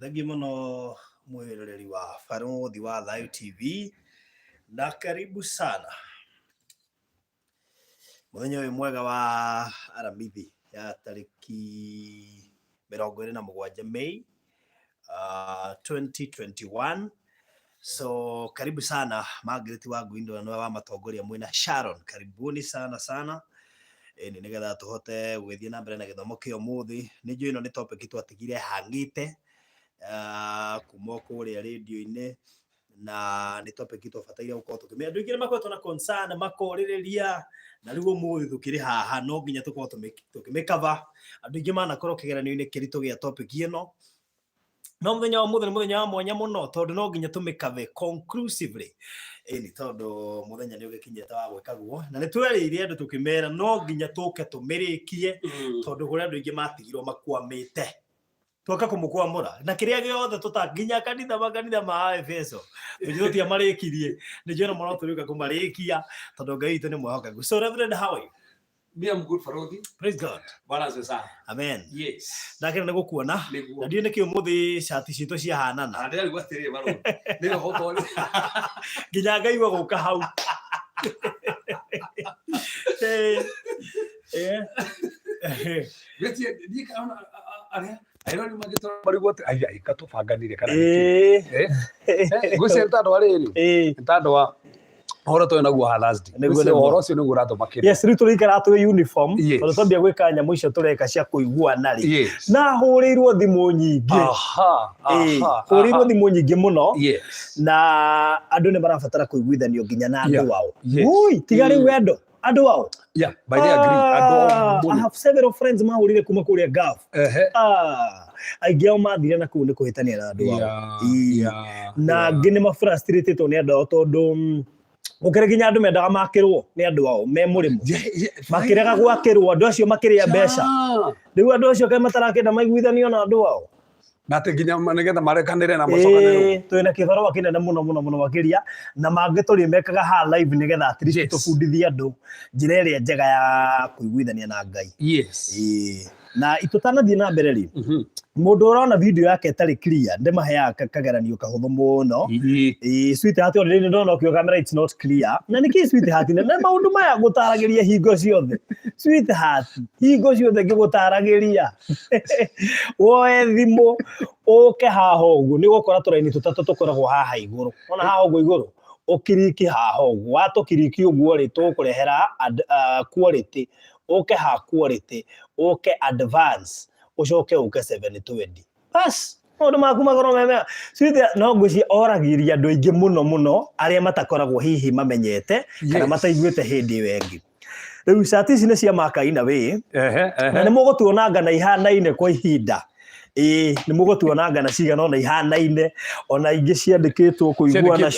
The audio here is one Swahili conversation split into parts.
Thengi muno mwiroreri wa Barothi wa Thayo TV na karibu sana muthenya uyu mwega wa aramithi ya tariki 27 Mei 2021. So karibu sana Margaret wa Gwindo na wa matongoria mwina Sharon, karibuni sana ni nigetha tuhote gwithie na mbere na githomo kio muthi. Ni njui ino ni topic twatigire hangite kuma kuria radio-ini na ni topic twabataire gukorwo tukimenya. Andu ingĩ makoretwo na concern makorĩrĩria na rĩu umuthi tukiri haha no nginya tukorwo tukimikava. Andu ingĩ manakorwo kigeranio-ini kĩritũ gĩa topic ĩno no muthenya wa umuthi ni muthenya wa mwanya muno tondu no nginya tumikave conclusively ni tondu muthenya ni ugikinyete wa gwika guo na ni twerĩire andu tukimera no nginya tuke tumirikie tondu kuri andu ingĩ matigirwo makwamite twoka kumukwamura na kiria giothe tutanginya kanitha ma Efeso tutia marikirie ni jeno mono turuka kumarikia tondu Ngai witu ni mwehokeku. So Reverend, how are you? Me, I'm good, Farodi. Praise God. Bwana sasa. Amen. Yes. Ndakira nĩ gũkuona na ndiĩ nĩkĩ ũmũthĩ shati citũ ciahanana. Na ndĩragua atĩrĩrĩ Farodi. Nĩ hoto ni. Nginya ngaigua gũka hau. Gĩtie ndikaona aria ayo ni magitora bari gote aya ikatubanganire kana gwĩciria ntando arĩrĩ ntando wa horo to naguo ha last day horo cio nĩguo ratũmakĩra. Yes, rĩu tũrĩikara twĩ uniform tondũ twambia gwĩka nyamũ icio tũreka cia kũiguana rĩ na hũrĩirwo thimũ nyingĩ. Hũrĩirwo thimũ nyingĩ mũno na andũ nĩ marabatara kũiguithanio nginya na andũ wao. Ui tiga rĩu wendo andũ wao. Yeah, by the agree. I have several friends mahũrire kuma kũrĩa Gulf. Aingĩ ao mathire na kũu nĩ kũhĩtania na andũ wao. Na ngĩ nĩ ma-frustrated nĩ andũ ao tondũ gũkĩrĩ nginya andũ mendaga makĩrwo nĩ andũ ao me mũrĩmo makĩrega gwakĩrwo andũ acio makĩrĩa mbeca. Rĩu andũ acio kaĩ matarakĩenda maiguithanio na andũ ao na teginya nigetha marekanire na macokanĩrwo. Twĩna kĩbarũa kĩnene mũno makĩria na mangĩ tũrĩ mekaga ha live nigetha at least tũbundithie andũ njĩra ĩrĩa njega ya kũiguithania na Ngai. Na itutanathiĩ na mbere rĩ mũndũ ũrona video yake ĩtarĩ clear ndĩmaheaga kageranio kahũthũ mũno. Sweetheart already nĩ ndona ũkĩo camera it's not clear na nĩkĩ sweetheart na maũndũ maya gũtaragĩria hingo ciothe. Sweetheart hingo ciothe ngĩgũtaragĩria woe thimũ ũke haha ũguo nĩ gũkora tũraini tũtatũ tũkoragwo haha igũrũ. Ona haha ũguo igũrũ ũkiriki haha ũguo watũkiriki ũguo rĩ tũkũrehera quality. Ũke ha quality ũke advance ucoke uke 720 bas maũndũ maku makorwo meme. Sweetheart no ngwĩciria oragĩria andũ aingĩ mũno arĩa matakoragwo hihi mamenyete kana mataiguĩte hĩndĩ ĩyo ĩngĩ. Rĩu shati ici nĩ cia makaina wĩ na nĩ mũgũtuonanga na ihanaine kwa ihinda. Nĩ mũgũtuonanga na cigana ona ihanaine ona ingĩ ciandĩkĩtwo kũiguana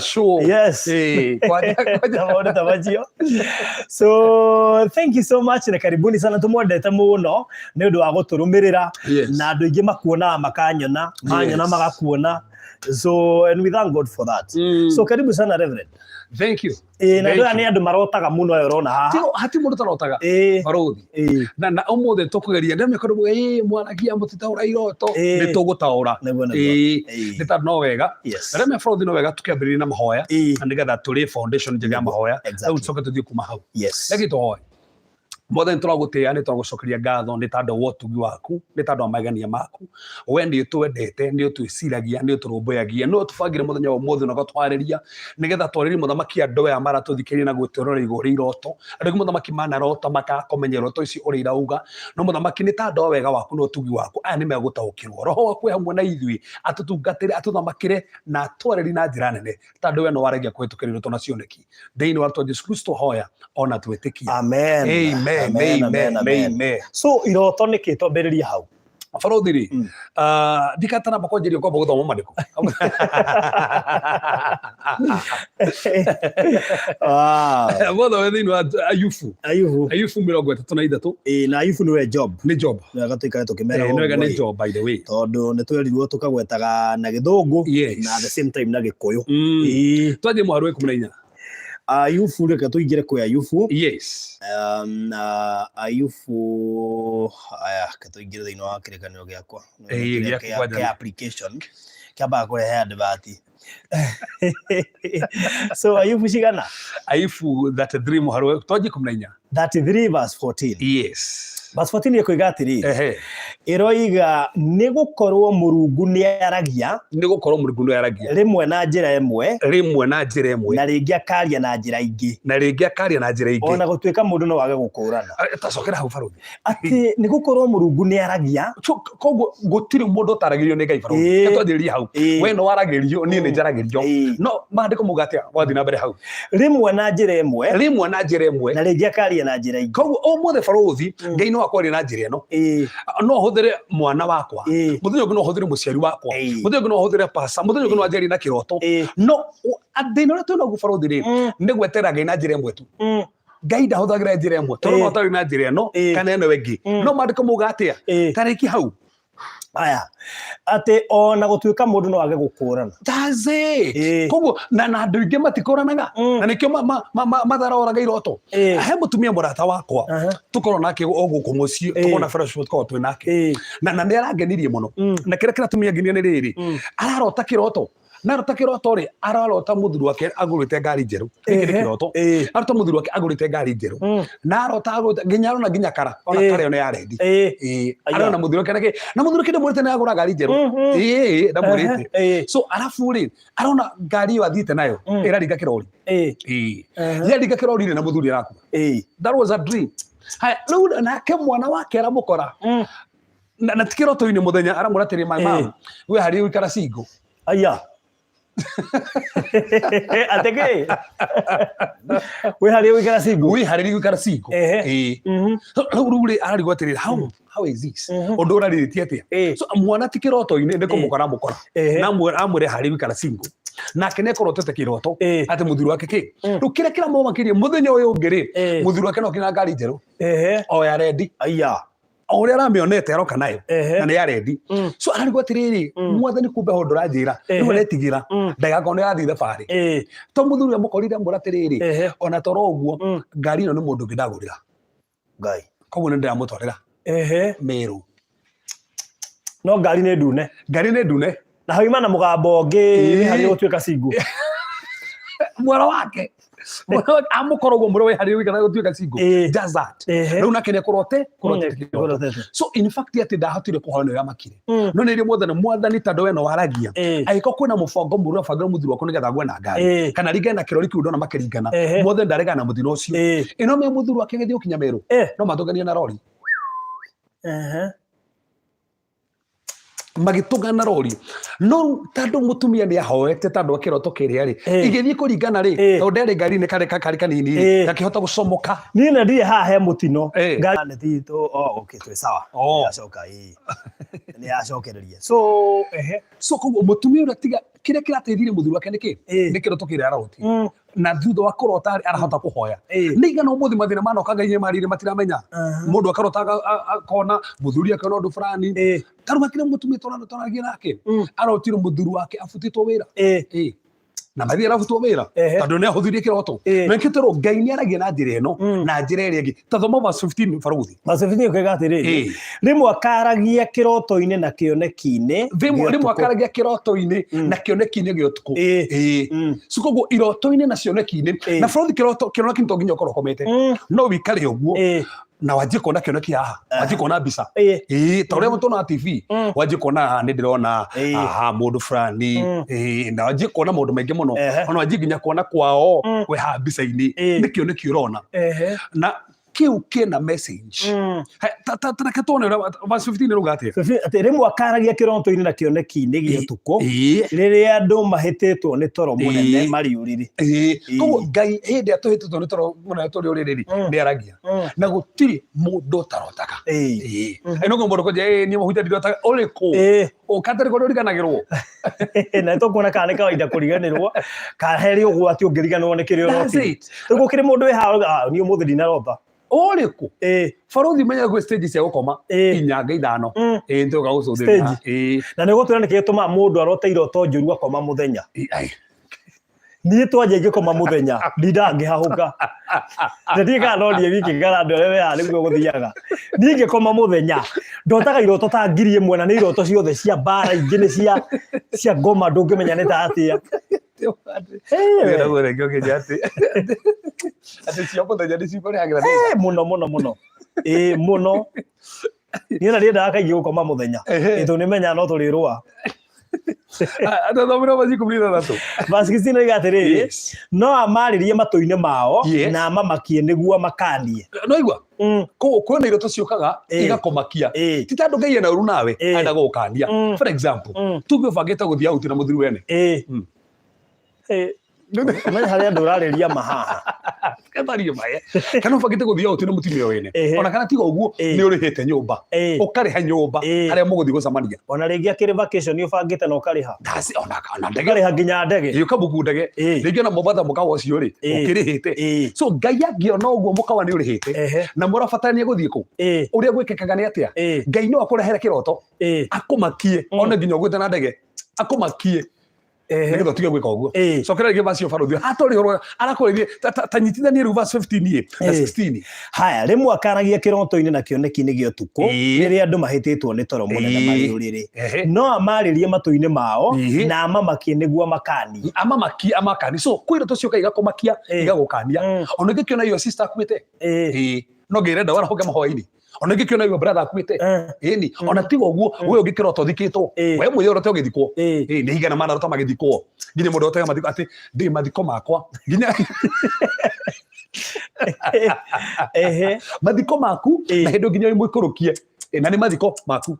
show. Yes. Maũndũ ta macio. So thank you so much na karibuni sana tumwendete mũno nĩ ũndũ wa gũtũrũmĩrĩra na andũ aingĩ makuonaga makanyona manyona magakuona. So and we thank God for that. So karibu sana Reverend. Thank you. Na ndio ni andu marotaga muno yo rona haha. Hati mundu tarotaga. Barothi. Na umuthe tukugeria ndame korwo mwanagia mutitaura iroto ni tugutaura. Ni ta no wega. Reme Barothi no wega tukiambĩrĩria na mahoya na nigetha tũrĩ foundation njega ya mahoya. Rĩu tucoke tuthiĩ kuma hau. Reke tuhoye. Mothe nĩtũragũtĩĩa nĩtũragũcokeria ngatho nĩ tondũ wa ũtugi waku nĩ tondũ wa magania maku. We nĩ ũtwendete nĩ ũtwĩciragia nĩ ũtũrũmbũyagia no tũbangire mũthenya wa ũmũthĩ na gatwarĩria nĩgetha twarĩrie mũthamaki andũ aya maratũthikĩrĩria na gwĩtũrora igũrũ iroto. Andũ mũthamaki manarota makakomenya iroto ici ũrĩa irauga no mũthamaki nĩ tondũ wa wega waku na ũtugi waku aya nĩ megũtaũkĩrwo. Roho waku hamwe na ithuĩ atũtungatĩre atũthamakĩre na atwarĩrie na njĩra nene tondũ we no waragia kũhĩtũkĩra iroto na cioneki. Thĩinĩ wa rĩĩtwa Jesũ Kristo hoya ona twĩtĩkia. Amen. Amen. So iroto nĩ kĩ twambĩrĩria hau Barothi rĩ ndikatana bakonjeria kwamba gũthoma mandĩko. Mothe we thĩinĩ wa Ayubu 33 na Ayubu nĩwe Job. Nĩ Job wega tũikare tũkĩmera ũguo. Nĩ wega nĩ Job by the way tondũ nĩ twerirwo tũkagwetaga na Gĩthũngũ na at the same time na Gĩkũyũ. Twathiĩ mũhari wa 14 Ayubu reke tuingire kwa Ayubu. Yes. Ayubu aya katuingire thĩinĩ wa kĩrĩkanĩro gĩakwa. Kĩa application kĩambaga kũrehe advert. So Ayubu cigana? Ayubu 33 mũharo twanjie 14. 33 verse 14. Yes. Verse 14 ĩkoiga atĩrĩ, ĩroiga nĩ gũkorwo Mũrungu nĩaragia, rĩmwe na njĩra ĩmwe, na rĩngĩ akaria na njĩra ingĩ, ona gũtuĩka mũndũ no wage gũkũrana. Tacokera hau Barũthi. Atĩ nĩ gũkorwo Mũrungu nĩaragia, koguo gũtirĩ mũndũ ũtaragĩrio nĩ Ngai Barũthi. Nĩtwanjĩrĩria hau. We no waragĩrio, niĩ nĩ njaragĩrio. No maandĩko muga atĩa wathiĩ na mbere hau? Rĩmwe na njĩra ĩmwe, na rĩngĩ akaria na njĩra ingĩ. Koguo ũmũthĩ Barũthi, Ngai no akwaria na njĩra ĩno. No hũthĩre mwana wakwa, mũthenya ũngĩ no hũthĩre mũciari wakwa, mũthenya ũngĩ no hũthĩre pasa, mũthenya ũngĩ no anjĩrie na kĩroto. No thĩna ũrĩa twĩnaguo Barũthi rĩ, nĩ gweterera Ngai na njĩra ĩmwe tu. Ngai ndahũthagĩra njĩra ĩmwe, tondũ no ũtarĩ na njĩra ĩno kana ĩno ĩngĩ. No maandĩko muga atĩa? Tarĩki hau. Aya, atĩ ona gũtuĩka mũndũ no age gũkũrana. That's it. Koguo na andũ aingĩ matikũranaga, na nĩkĩo matharoraga iroto. He mũtumia mũrata wakwa tũkorwo nake o gũkũ mũciĩ, tũkorwo fellowship tũkorwo twĩ nake, na nĩ arangenirie mũno. Na kĩrĩa kĩratũmia ngenia nĩ rĩrĩ, ararota kĩroto. Narota kĩroto rĩ, ararota mũthuri wake agũrĩte ngari njerũ. Gĩkĩ nĩ kĩroto. Arota mũthuri wake agũrĩte ngari njerũ. Na arota nginya arona nginya kara, ona kara ĩyo nĩ ya rendi. Arona mũthuri wake nake, na mũthuri wake ndamwĩrĩte nĩ agũra ngari njerũ. Ndamwĩrĩte. So arabu rĩ, arona ngari ĩyo athiĩte nayo ĩraringa kĩrori. Yaringa kĩrori rĩ na mũthuri arakuua. That was a dream. Haya, rĩu nake mwana wake aramũkora. Na ti kĩroto-inĩ mũthenya aramũratĩria mama, we harĩ ũikara single. Aya. Ateke we hari wikara single rĩu rĩ ararigwo atĩrĩrĩ, how is this ũndũ ũrarĩtie atĩa? So mwana ti kĩroto-inĩ nĩ kũmũkora na amwĩre harĩ wikara single, nake nĩ akorotete kĩroto atĩ mũthuri wake kĩ rĩu kĩrĩa kĩramũmakĩria mũthenya ũyũ ũngĩ rĩ, mũthuri wake no kĩna ngari njerũ o ya rendi. Aya ũrĩa aramĩonete aroka nayo na nĩ ya rendi. So ararigwo atĩrĩrĩ, mwathani kumbe ho ndũranjĩra rĩu aretigĩra ndagakone athiĩ thabarĩ. To mũthuri amũkorire amwĩra atĩrĩrĩ, ona toro ũguo ngari ĩno nĩ mũndũ ũngĩ ndagũrĩra Ngai, koguo nĩ ndĩramũtwarĩra Meru. No ngari nĩ ndune na hauma na mũgambo ũngĩ harĩ gũtuĩka single. Mwara wake amũkorwo ũguo mũrwe harĩ wĩkana gũtuĩka single. Just that. Rĩu nake nĩ kũrotete. So in fact atĩ ndahotire kũhoya ũrĩa makire. No nĩ rĩ mwathani tondũ we no waragia. Angĩkorwo kwĩna mũbango mũru ũbangĩrwo mũthuri waku nĩgetha ngwe na ngari kana ringa na kĩrori kĩu ndona makĩringana, mothe ndarega na mũthino ũcio. Ĩno me mũthuri wake gĩthiĩ ũkinya Meru, no matũngania na rori. Magĩtũngana rori. No tondũ mũtumia nĩ ahoete tondũ kĩroto kĩrĩa rĩ, igĩthiĩ kũringana rĩ, tondũ ndarĩ ngari-inĩ karĩ kanini rĩ, gakĩhota gũcomoka. Niĩ na ndirĩ haha he mũtino ngari thitũ. Okay, twĩ sawa. Nĩ yacokereria. So koguo mũtumia ũrĩa tiga kĩrĩa kĩrateithirie mũthuri wake nĩkĩ? Nĩ kĩroto kĩrĩa araroti. Na thutha wa kũrota arahota kũhoya. Nĩ igana ũmũthĩ mathĩna manoka Ngai marĩrĩ matiramenya. Mũndũ akarota akona mũthuri akona ũndũ fulani. Tarũ makĩrĩa mũtumia tũranagia nake arotire mũthuri wake abutĩtwo wĩra. Na mathiĩ arabutwo wĩra tondũ nĩ ahũthirie kĩroto. Mekĩtĩrwo Ngai nĩ aragia na njĩra ĩno na njĩra ĩrĩa ĩngĩ. Ta thoma verse 15 Barũthi. Verse 15 ũkoiga atĩrĩrĩ, rĩmwe akaragia kĩroto-inĩ na kĩoneki-inĩ. Rĩmwe akaragia kĩroto-inĩ na kĩoneki-inĩ gĩa ũtukũ. So koguo iroto-inĩ na cioneki-inĩ na Barũthi kĩoneki to nginya ũkorwo ũkomete. No wĩikare ũguo na wajie kuona kĩoneki haha, wajie kuona mbica. Ta ũrĩa mũtona TV, wajie kuona nĩ ndĩrona mũndũ fulani, na wajie kuona maũndũ maingĩ mũno, ona wajie nginya kuona kwao we haha mbica-inĩ nĩ kĩoneki ũrona. Na kĩu kĩna message. Tareke tuone verse 15 rauga atĩa? Atĩ rĩmwe akaragia kĩroto-inĩ na kĩoneki-inĩ gĩa ũtukũ rĩrĩa andũ mahĩtĩtwo nĩ toro mũnene mariũrĩrĩ. Koguo Ngai hĩndĩ atũhĩtĩtwo nĩ toro mũnene tũrĩũrĩrĩ nĩ aragia na gũtirĩ mũndũ ũtarotaga. No mũndũ kũnja niĩ mũhunjia ndirotaga ũrĩkũ ũkatarĩ kũrĩa ũriganagĩrwo. Na tũkuona kana nĩ kawaida kũriganĩrwo kana harĩ ũgwati ũngĩriganĩrwo nĩ kĩrĩa ũrotire. Rĩu gũkĩrĩ mũndũ wĩ haha niĩ ũmũthĩ ndinarota. Ũrĩkũ? Barũthi menya gwĩ stage cia gũkoma 4-5 nĩtũka gũcũthĩrĩria. Na nĩ gũtwĩra nĩkĩ gĩtũmaga mũndũ arote iroto njũru akoma mũthenya. Niĩ twanja ingĩkoma mũthenya ndangĩhahũka ndĩtiga no niĩ wiki ngara andũ arĩa weha nĩguo gũthiaga niĩ ingĩkoma mũthenya ndotaga iroto ta ngiri ĩmwe na nĩ iroto ciothe cia mbara ingĩ nĩ cia ngoma ndũngĩmenya nĩ ta atĩa mũno mũno mũno niĩ na ndiendaga kaingĩ gũkoma mũthenya tondũ nĩmenya no tũrĩrũa Verse 16 iga atĩrĩrĩ no amarĩrie matũ-inĩ mao na mamakie nĩguo makanie. No igua kwĩna iroto ciũkaga igakomakia ti ta andũ Ngai ena ũru nawe enda gũgũkania. For example tuge ũbangĩte gũthiĩ out na mũthuri wene Menya harĩa andũ ũrarĩria mahaha katario maye kana ũbangĩte gũthiĩ out na mũtumia wene ona kana tiga ũguo nĩ ũrĩhĩte nyũmba ũkarĩha nyũmba harĩa mũgũthiĩ gũcemania ona rĩngĩ akĩrĩ vacation nĩ ũbangĩte na ũkarĩha ona ndege ũkarĩha nginya ndege ũkabuku ndege rĩngĩ ona Mombasa mũkawa ũcio rĩ ũkĩrĩhĩte so Ngai angĩona ũguo mũkawa nĩ ũrĩhĩte na mũrabatarania gũthiĩ kũu ũrĩa gwĩkĩkaga nĩ atĩa Ngai no akũrehere kĩroto akũmakie ona nginya ũgwĩte na ndege akũmakie nĩgetha tige gwĩka ũguo cokera rĩngĩ verse ũbarũthi atorĩhorwo arakũrĩthie tanyitithanie rĩu verse 15 na 16 haya rĩmwe akaragia kĩroto-inĩ na kĩoneki-inĩ gĩa ũtukũ rĩrĩa andũ mahĩtĩtwo nĩ toro mũnene marĩ ũrĩrĩ no amarĩrie matũ-inĩ mao na amamakie nĩguo makani amakani so kwĩ iroto cioka igakũmakia igagũkania ona ingĩkĩona iyo sister akuĩte no ngĩrenda warahoke mahoya-inĩ ona ingĩkĩona iyo brother akuĩte ĩni ona tiga ũguo we ũngĩkĩrota ũthikĩtwo we mũthĩ ũrote ũgĩthikwo nĩ higana manarota magĩthikwo nginya mũndũ otega mathiko atĩ ndĩ mathiko makwa nginya mathiko maku na hĩndĩ nginya mũikũrũkie na nĩ mathiko maku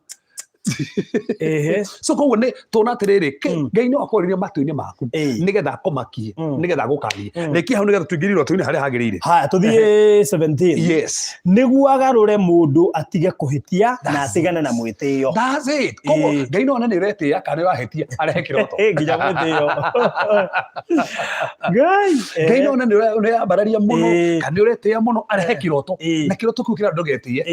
so koguo nĩ tuona atĩrĩrĩ Ngai no akũrĩrie matũ-inĩ maku nĩgetha akũmakie nĩgetha agũkanie rĩki hau nĩgetha tũingĩrie iroto-inĩ harĩa hagĩrĩire. Haya tũthiĩ 17 nĩguo agarũre mũndũ atige kũhĩtia na atigane na mwĩtĩo. That's it. Koguo Ngai no one nĩ ũretĩĩa kana wahĩtia arehe kĩroto nginya mwĩtĩo Ngai no one nĩ ũrambararia mũno kana nĩ ũretĩĩa mũno arehe kĩroto na kĩroto kĩu kĩra ndũgetĩye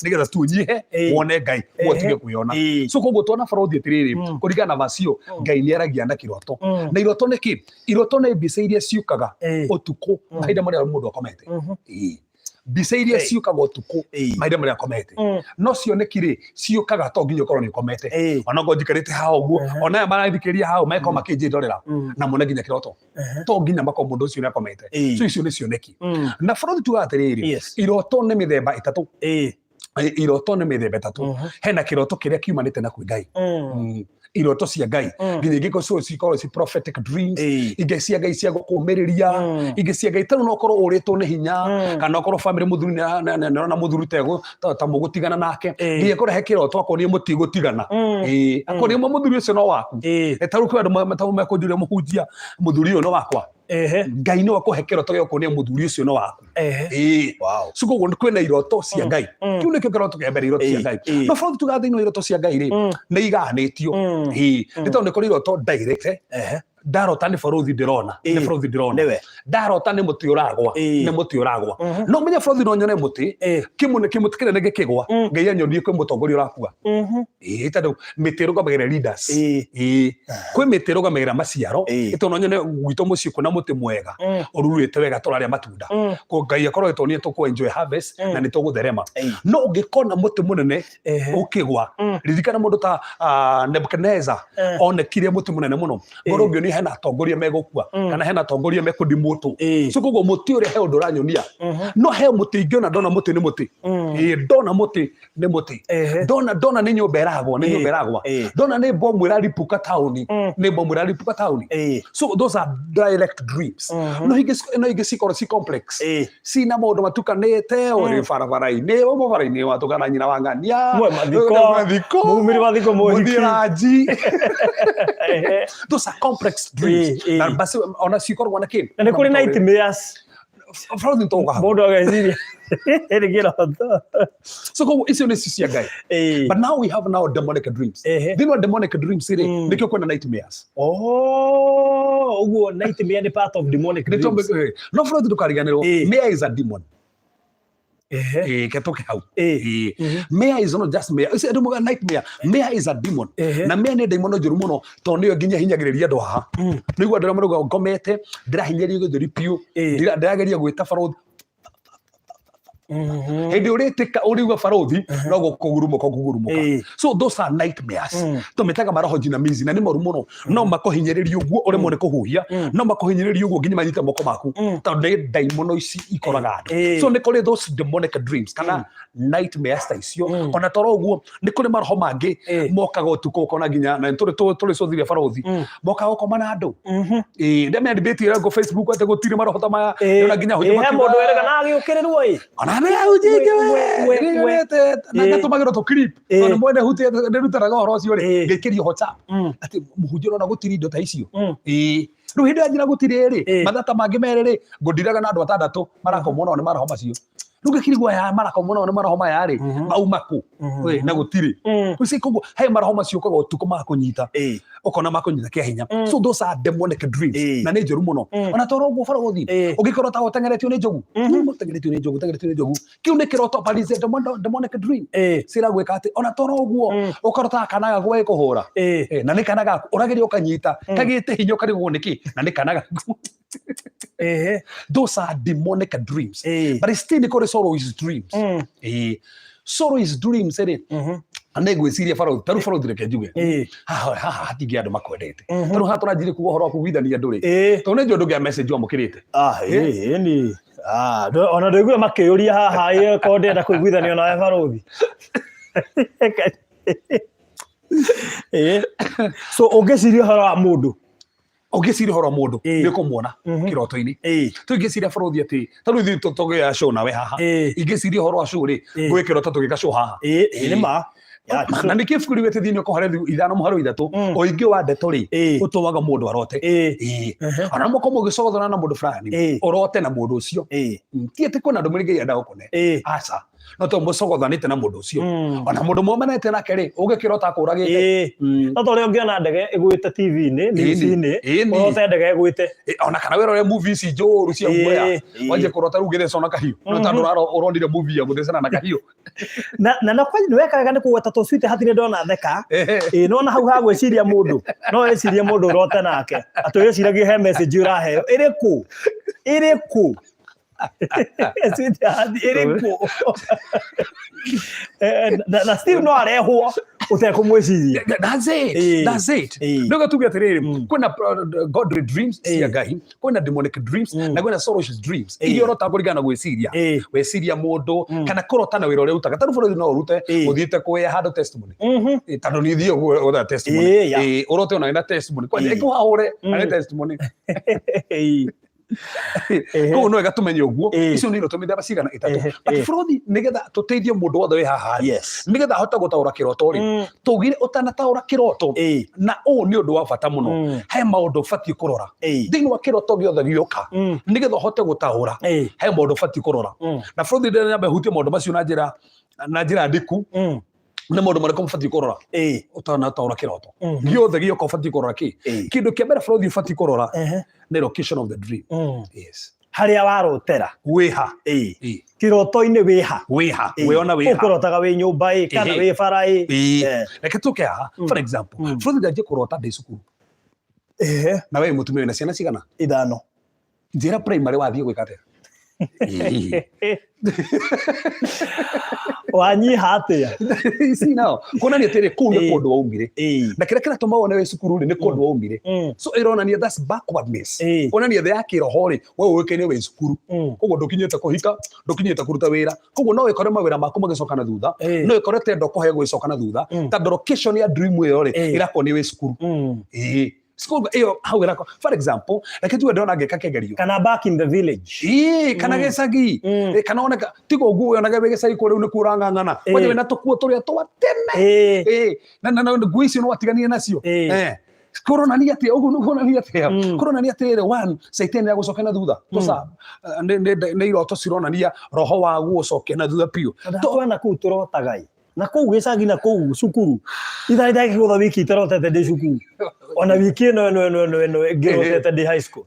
nĩgetha tunyihe wone Ngai ũtige kwĩona. So koguo tuona barũthi atĩrĩrĩ kũringana na vacio Ngai nĩ aragia na kĩroto na iroto nĩ kĩ iroto nĩ mbica iria ciũkaga ũtukũ mahinda marĩa mũndũ akomete mbica iria ciũkaga ũtukũ mahinda marĩa akomete no cioneki-rĩ ciũkaga to nginya ũkorwo nĩ ũkomete ona ngo njikarĩte haha ũguo ona aya marathikĩrĩria haha meko makĩnjĩndorera na mone nginya kĩroto to nginya mako mũndũ ũcio nĩ akomete so icio nĩ cioneki na barũthi tuga atĩrĩrĩ iroto nĩ mĩthemba ĩtatũ iroto nĩ mĩthemba ĩtatũ hena kĩroto kĩrĩa kiumanĩte na kwĩ Ngai iroto cia Ngai nginya ingĩ cikorwo ci prophetic dreams ingĩ cia Ngai cia gũkũmĩrĩria ingĩ cia Ngai tano no korwo ũrĩtwo nĩ hinya kana okorwo family mũthuri na mũthuri ta mũgũtigana nake nginya korwo he kĩroto akorwo nĩ mũtigũtigana akorwo nĩ mũthuri ũcio no waku ta rĩu kwĩ andũ matau mekũnjũria mũhunjia mũthuri ũyũ no wakwa Ngai no akũhe kĩroto gĩa gũkuonia mũthuri ũcio no waku so koguo kwĩna iroto cia Ngai kĩu nĩkĩo kĩroto kĩa mbere iroto cia Ngai no bũrũri tuga thĩinĩ iroto cia Ngai rĩ nĩ igahanĩtio nĩ tondũ nĩ kũrĩ iroto direct ndarota nĩ bũrũri ndĩrona nĩ bũrũri ndĩrona ndarota nĩ mũtĩ ũragwa nĩ mũtĩ ũragwa no menye bũrũri no nyone mũtĩ kĩmũtĩ kĩnene gĩkĩgwa Ngai anyonie kwĩ mũtongoria ũrakua tondũ mĩtĩ ĩrũgamagĩrĩra leaders kwĩ mĩtĩ ĩrũgamagĩrĩra maciaro tondũ no nyone gwitũ mũciĩ kwĩna mũtĩ mwega ũrurĩte wega tũrarĩa matunda Ngai akorwo ĩtwonie tũkũ enjoy harvest na nĩ tũgũtherema no ũngĩkona mũtĩ mũnene ũkĩgwa ririkana mũndũ ta Nebuchadnezzar onekire mũtĩ mũnene mũno ngoro ngĩonia hena atongoria megũkua kana hena atongoria mekũndimũtũ so koguo mũtĩ ũrĩa he ũndũ ũranyonia no he mũtĩ ingĩona ndona mũtĩ nĩ mũtĩ ndona mũtĩ nĩ mũtĩ ndona nĩ nyũmba ĩragwa ndona nĩ bomu ĩraripuka taũni nĩ bomu ĩraripuka taũni so those are direct dreams no ingĩ cikorwo ci complex cina maũndũ matukanĩte ũrĩ barabara-inĩ ũmũ watũkana nyina wa ng'ania mathiko mũthiraji those are complex dreams na basi ona cikoragwo na kĩ na nĩ kũrĩ nightmares bũrũri ntoga mũndũ ageciria so koguo icio nĩ cia Ngai but now we have demonic dreams thĩinĩ wa demonic dreams rĩ nĩkĩo kwĩna nightmares ũguo nightmare nĩ part of demonic dreams no bũrũri ndũkariganĩrwo Mare is a demon ketoke hau mea is not just mea ise ndu muga nightmare mea is a demon na mea ne demon njuru muno to niyo nginya hinyagiriria andu haha nigua ndira muruga ngomete ndira hinyaria guthuri piu ndirageria gwita barothi hindi uritika uriuga barothi no kugurumuka so those are nightmares tumitaga maroho jinamizi na ni moru muno no makohinyiriria uguo uri mone kuhuhia no makohinyiriria uguo nginya manyita moko maku tondu ni daimono ici ikoraga andu so ni kuri those demonic dreams kana nightmares ta icio ona toro uguo ni kuri maroho mangi mokaga utuko kona nginya na turi cothiria barothi mokaga komana andu ndeme debate ira go Facebook ate gutire maroho ta maya ona nginya hoja he mundu erega na agiukirirwo ona me ujike we na gatumagiro to clip ona mwende huti ndirutaraga horo ucio ri ngikirio hota ati muhunjiro na gutiri indo ta icio riu hindi anjira gutiri ri mathata mangi meriri ngundiraga na andu atandatu marakomona ni maraho macio riu ngikirigwa ya marakomona ni maraho maya ri maumaku we na gutiri uci kugo he maraho macio kaga utuko makunyita ukona makunyita kia hinya so those are demonic dreams na ni njuru muno ona toro uguo barothi ungikorwo ta utengeretio ni njogu utengeretio ni njogu kiu ni kiroto palize demonic dream sira gwika ati ona toro uguo ukarota kanaga gwe kuhura na ni kanaga urageria ukanyita kagite hinyo kari guniki na ni kanaga those are demonic dreams but still ni sorrow is dreams sorrow is dreams ane gwiciria barothi taru barothi reke njuge hatingi andu makwendete taru haturanjire kuga horo kugwithania andu ri to ne njondu ngia message wamukirite ni ona ndiguo makiyuria haha ko ndenda kuigwithania na barothi so ungiciria horo wa mundu ungiciria horo mundu ni kumuona kiroto-ini tungiciria barothi ati taru ithi tutogia show nawe haha ingiciria horo wa show ri gwikira tugika show haha ni ma na nä kä bukuri wä tä thä inä å kohore ithano må harå ithatå o ingä wa ndeto rä å tåwaga må ndå arote ona må komå gä cogothana na må ndå fulani orote na må ndå å cio ti atä kwä na ndå mä rä ngä enda gå kone aca no to må cogothanä te na må ndå å cio ona må ndå momanete nake rä å gä kä rota kå ragä te no to rä a å ngä ona ndege ä gwä te tv-inä nä orote ndege ä gwä te ona kana wä rore movie ici njå ru cia guoya wanjä kå rota rä u gä thecwo na kahiå no tandå å rondire movie ya gå thecana na kahiå na kwanyu nä wekaga nä kå gweta tå cuite hatirä ndona theka nona hau ha gwä ciria må ndå no wä cirie må ndå å rote nake atä wä ciragie he message å raheo ä rä kå na still no arehwo utekumwiciria that's it ndoga tuge atiriri kuna godly dreams cia ngai kuna demonic dreams na kuna sorrowful dreams irio rota kurigana gwiciria weciria mundu kana kurota na wira uria utaga taru bũrũri no urute uthiite kuya handũ testimony tondũ ni thio gwa testimony urote ona ina testimony kwa nini kuhaure na testimony ko no ega tumenye uguo icio ni roto mithemba cigana itatu ati bũrũri nigetha tuteithie mundu wothe wi haha nigetha hota gutaura kiroto ri tugire utanataura kiroto na ni undu wa bata muno he maundu bati kurora thini wa kiroto giothe gioka nigetha hote gutaura he maundu bati kurora na bũrũri ndene nyambe hutie maundu macio na njira ndiku na maundu mariko bati kurora utanataura kiroto giothe gioka bati kurora kindu kia mbere bũrũri bati kurora the location of the dream yes haria warotera wiha kiroto-ini wiha wiona wiha ukurotaga wi nyumba kana wi bara reke tuke haha for example bũrũri ndanjie kurota ndi cukuru na we mutumia wina ciana cigana 5 njira primary wathie gwika atia wanyiha atia isi nao kuonania atiri kuu ni kundu waumire na kira kiratuma wone we cukuru ni kundu waumire so ironania that's backwardness kuonania the yakiroho ri we wikene we cukuru koguo ndukinyete kuhika ndukinyete kuruta wira koguo no ikore mawira maku magicokana thutha no ikore tendo kuhe gwicokana thutha ta location ya dream iyo ri irakoni we cukuru school iyo how irako for example like tu ndona ngeka kegerio kana back in the village kana gecagi kana oneka tigo nguo ona gebe gecagi ko riu ni kurangangana waje na tukuo turia twa tene na nguo icio no atiganie nacio corona ni atia ugu nuko ni atia corona ni atia one satan ya gucokena thutha tosa ne iroto cironania roho wa gucokena thutha piu to na ku turotagai na kou gicagi na kou cukuru ithaitha gigutha wiki tarotete ndi cukuru ona wiki no ngirotete ndi high school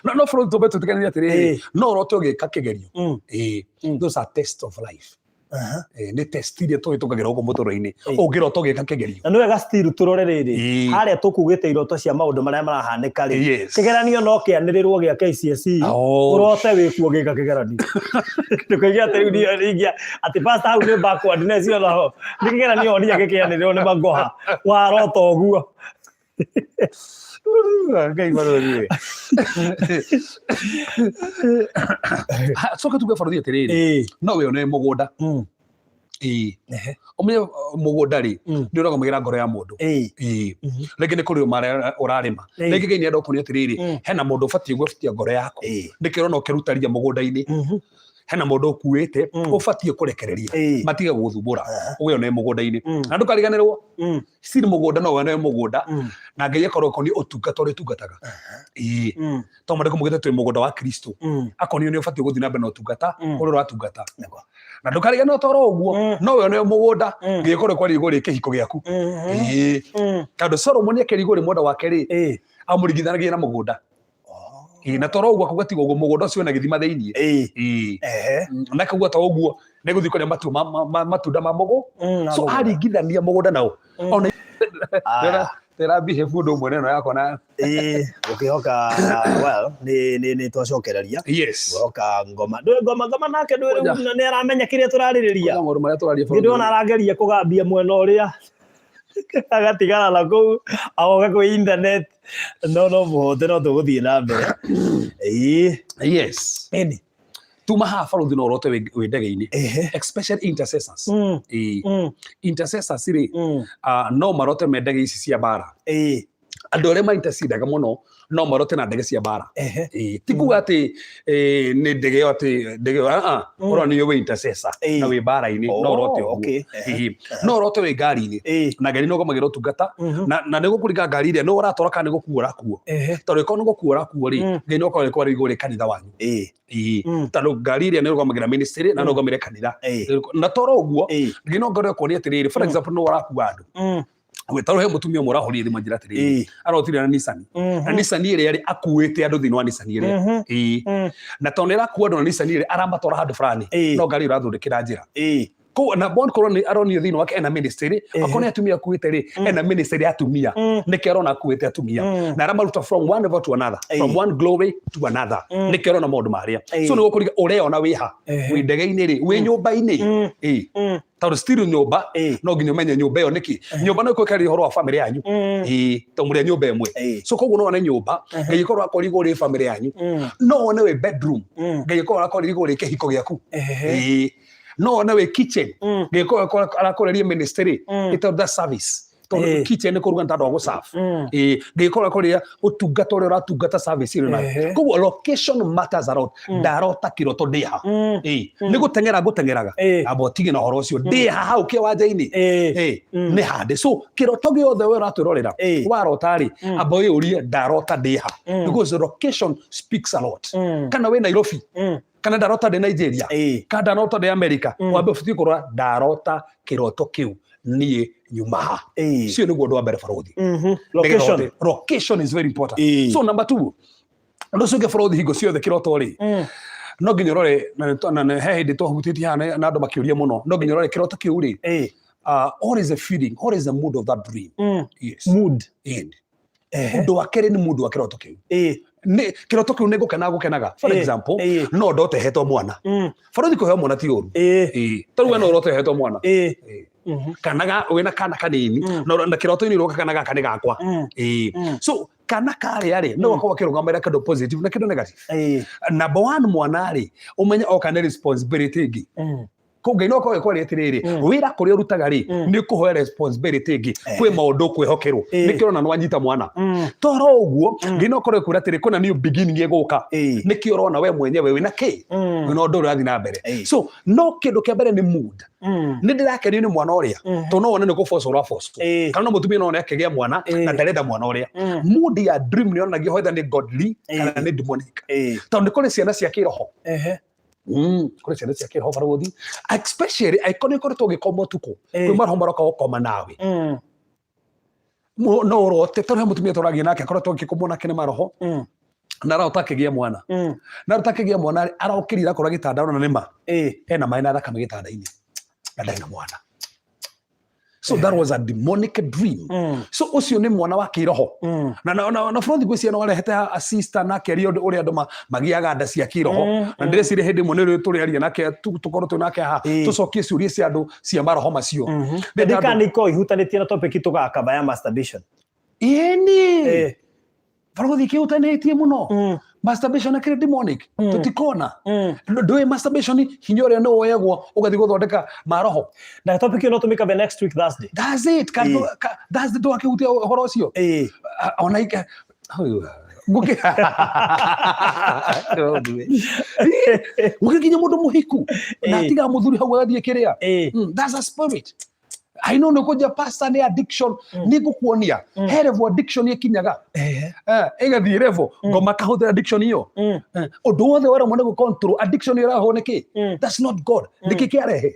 No bũrũri tũmbe tũtiganĩrie atĩrĩrĩ, no ũrote ũgĩka kĩgerio. Those are tests of life. Nĩ test iria tũhĩtũkagĩra gũkũ mũtũrĩre-inĩ ũngĩrota ũgĩka kĩgerio. Na nĩ wega still tũrore rĩrĩ harĩa tũkugĩte iroto cia maũndũ marĩa marahanĩka rĩ, kĩgeranio no kĩanĩrĩrwo gĩa KCSE ũrote wĩkuo ũgĩka kĩgeranio. Ndũkaige atĩ rĩu ningĩ atĩ pastor hau nĩ backwardness ona ho nĩ kĩgeranio onia gĩkĩanĩrĩrwo nĩ Magoha warota ũguo. Ngai marũthie. Coka tuge bũrũri atĩrĩrĩ, no wĩone mũgũnda. Ũmenye mũgũnda rĩ, nĩ ũrũgamagĩra ngoro ya mũndũ. Rĩngĩ nĩ kũrĩma ũrarĩma. Rĩngĩ Ngai nĩ enda gũkuonia atĩrĩrĩ, hena mũndũ ũbatiĩ gũbutia ngoro yaku. Nĩkĩo ũrona ũkĩruta ria mũgũnda-inĩ. Hena mũndũ ũkuĩte ũbatiĩ kũrekereria matige gũthumbũra wĩone mũgũnda-inĩ. Na ndũkariganĩrwo si mũgũnda no wĩone mũgũnda na Ngai akorwo ũkoniĩ ũtungata ũrĩa ũtungataga. To mũndũ kũmũgĩte twĩ mũgũnda wa Kristo akonio nĩ ũbatiĩ gũthiĩ na mbere na ũtungata ũrĩa ũratungata. Na ndũkariganĩrwo toro ũguo no wĩone mũgũnda Ngai akorwo kwarĩ igũrũ kĩhiko gĩaku. Tondũ Solomon akĩrigwo mwenda wake rĩ amũringithanagia na mũgũnda. Na toro ũguo akauga tiga ũguo mũgũnda ũcio na gĩthima thĩinĩ. Na akauga ta ũguo nĩ gũthiĩ kũrĩa matunda ma mũgũ. So aringithania mũgũnda nao. Tera behave ũndũ ũmwe neno yakwa na ũkĩhoka well nĩ twacokereria. Ũhoka ngoma nake nĩ aramenya kĩrĩa tũrarĩrĩria. Ndĩrona arageria kũgambia mwena ũrĩa agatigana na kũu agoka kwĩ internet no mũhote no tũgũthiĩ na mbere. Tuma haha bũrũri no ũrote wĩ ndege-inĩ, especially intercessors. Intercessors rĩ no marote me ndege ici cia mbara. Andũ arĩa maintercedaga mũno no marote na ndege cia mbara. Ti kuga atĩ nĩ ndege ĩyo atĩ ndege ũrona nĩ wĩ intercessor na wĩ mbara-inĩ no ũrote ũguo. No ũrote wĩ ngari-inĩ na ngari nĩ ũgomagĩra ũtungata na nĩ gũkũringa ngari ĩrĩa nĩ ũratwara kana nĩ gũkuo ũrakuo. Tondũ ĩkorwo nĩ gũkuo ũrakuo rĩ Ngai no akorwo nĩ igũrũ kanitha wanyu. Tondũ ngari ĩrĩa nĩ ĩrũgamagĩra ministry na nĩ ĩrũgamagĩra kanitha. Na toro ũguo Ngai no akorwo kuonia atĩrĩrĩ for example nĩ ũrakua andũ. Wetaro he mutumia ũmwe ũrahũrire thimũ njĩra atĩrĩrĩ arotire na Nissan. Na Nissan ĩrĩa yarĩ akuĩte andũ thĩinĩ wa Nissan ĩrĩa. Na tondũ nĩ ĩrakua andũ na Nissan ĩrĩa aramatwara handũ fulani no ngari ĩrathondekera njĩra. Na bond korwo aronio thĩinĩ wake ena ministry akorwo nĩ atumia akuĩte rĩ ena ministry atumia nĩkĩo arona akuĩte atumia na aramaruta from one level to another, from one glory to another. Nĩkĩo arona maũndũ marĩa so nĩ gũkũriga ũreona wĩha wĩ ndege-inĩ rĩ wĩ nyũmba-inĩ. Tondũ still nyũmba no nginya ũmenye nyũmba ĩyo nĩkĩ. Nyũmba no ĩkorwo ũhoro wa family yanyu to mũrĩ nyũmba ĩmwe. So koguo no wone nyũmba Ngai akorwo akorwo igũrũ family yanyu. No wone wĩ bedroom Ngai akorwo akorwo igũrũ kĩhiko gĩaku. No wone wĩ kitchen Ngai akorwo arakoreria ministry ĩtagwo the service. Tondũ kitchen nĩ kũruga andũ a gũserve. Ngai akorwo akoreria ũtungata ũrĩa ũratungata service ĩyo nayo. Koguo location matters a lot. Ndarota kĩroto ndĩha. Nĩ gũteng'era ngũteng'eraga amba ũtige na ũhoro ũcio ndĩha hau kĩwanja-inĩ nĩ hande. So kĩroto gĩothe we ũratwĩrorera warota rĩ amba ũyũrie ndarota ndĩha because location speaks a lot. Kana wĩ Nairobi kana ndarota ndĩ Nigeria kana ndarota ndĩ America wambe ũbatiĩ kũrora ndarota kĩroto kĩu niĩ nyumaha. Sio nĩguo ũndũ wa mbere bũrũri. Location is very important. So number 2 ũndũ ũcio ũngĩ bũrũri hingo ciothe kĩroto rĩ no nginya ũrore na he hĩndĩ twahutĩtie haha na andũ makĩũria mũno no nginya ũrore kĩroto kĩu rĩ what is the feeling, what is the mood of that dream? Mood. Ũndũ wa kerĩ nĩ mood wa kĩroto kĩu. Kĩroto kĩu nĩ gũkenaga. For example no ndote hetwo mwana. Bũrũri kũheo mwana ti ũru. Tondũ we no ũrote hetwo mwana. Kana wĩna kana kanini na kĩroto-inĩ ũroka kana gaka nĩ gakwa. So kana karĩa rĩ no gakorwo kĩrũgamĩrĩra kĩndũ positive na kĩndũ negative. Number 1 mwana rĩ ũmenye oka nĩ responsibility ĩngĩ. Ngai no akorwo kwari atĩrĩrĩ wĩra kũrĩa ũrutaga rĩ nĩ kũhoya responsibility ĩngĩ kwĩ maũndũ kwĩhokerwo nĩkĩo ona nĩ wanyita mwana. Toro ũguo Ngai no akorwo kwĩra atĩrĩ kuna new beginning ĩgũka nĩkĩo ũrona we mwenyewe wĩna kĩ wĩna ũndũ ũrathiĩ na mbere. So no kĩndũ kĩa mbere nĩ mood. Nĩ ndĩrakenio nĩ mwana ũrĩa to no wone nĩ gũforce ũraforce kana no mũtumia no akĩgĩa mwana na ndarenda mwana ũrĩa. Mood ya dream nĩ onagio whether nĩ godly kana nĩ demonic. Tondũ nĩ kũrĩ ciana cia kĩroho kũrĩ ciana cia kĩroho bũrũri especially aikoni ĩkoretwo ũgĩkoma ũtukũ kwĩ maroho maroka gũkoma nawe no ũrote tondũ he mũtumia tũragia nake akoretwo agĩkoma nake nĩ maroho na arautakigia mwana na arautakigia mwana araukirira kora gitanda ona nima hena mai na thakame gitanda-ini na ndari na mwana. So that was a demonic dream. So ucio ni mwana wa kiroho. Na Frothi gwiciana warehete a sister na kerio uri andu magiaga nda cia kiroho. Na ndirecire hindi mwe ni turi aria nake tukorwo tu nake ha tucokie ciuria cia andu cia maroho macio. Ndika niko ihutanitie na topic tugakaba ya masturbation. Yeni. Frothi kiutanitie muno. Masturbation akire demonic. Tutikona. Ndoe masturbation hinyore no oyagwo ugathi guthondeka maroho. Na topic no tumika the next week Thursday. That's it. That's the door kiutia horo ucio. Ona ika ukikinya mundu muhiku na tiga muthuri hau agathie kiria. That's a spirit. I know no koja pastor ni addiction ni gukuonia herevo addiction ikinyaga igathie revo ngoma kahuthira addiction iyo undu wothe wera mwana gu control addiction irahoneke. That's not God. Ndikiki arehe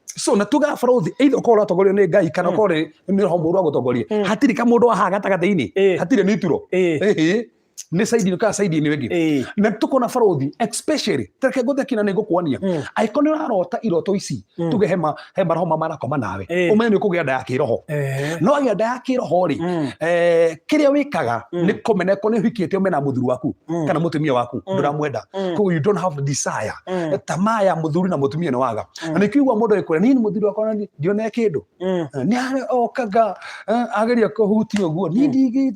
so na tuga Frothi either ukora togorio ni Ngai kana ukore ni roho muru agutogorie hatiri ka mundu aha gatagathini hatiri ni turo ni saidi ka saidi ni wengi na tukona Frothi especially tereke gothe kina ni gukuonia aikoni arota iroto ici tuge hema roho mama koma nawe umenye ni kugia nda ya kiroho no agia nda ya kiroho ri kiria wikaga ni komene ko ni hikite umena muthuru waku kana mutumia waku nduramwenda ko you don't have desire tamaa ya muthuri na mutumia ni waga na nikiugwa mundu ikure nini muthuri wakwa ndione kindu ni okaga ageria kuhutia guo ni ndigi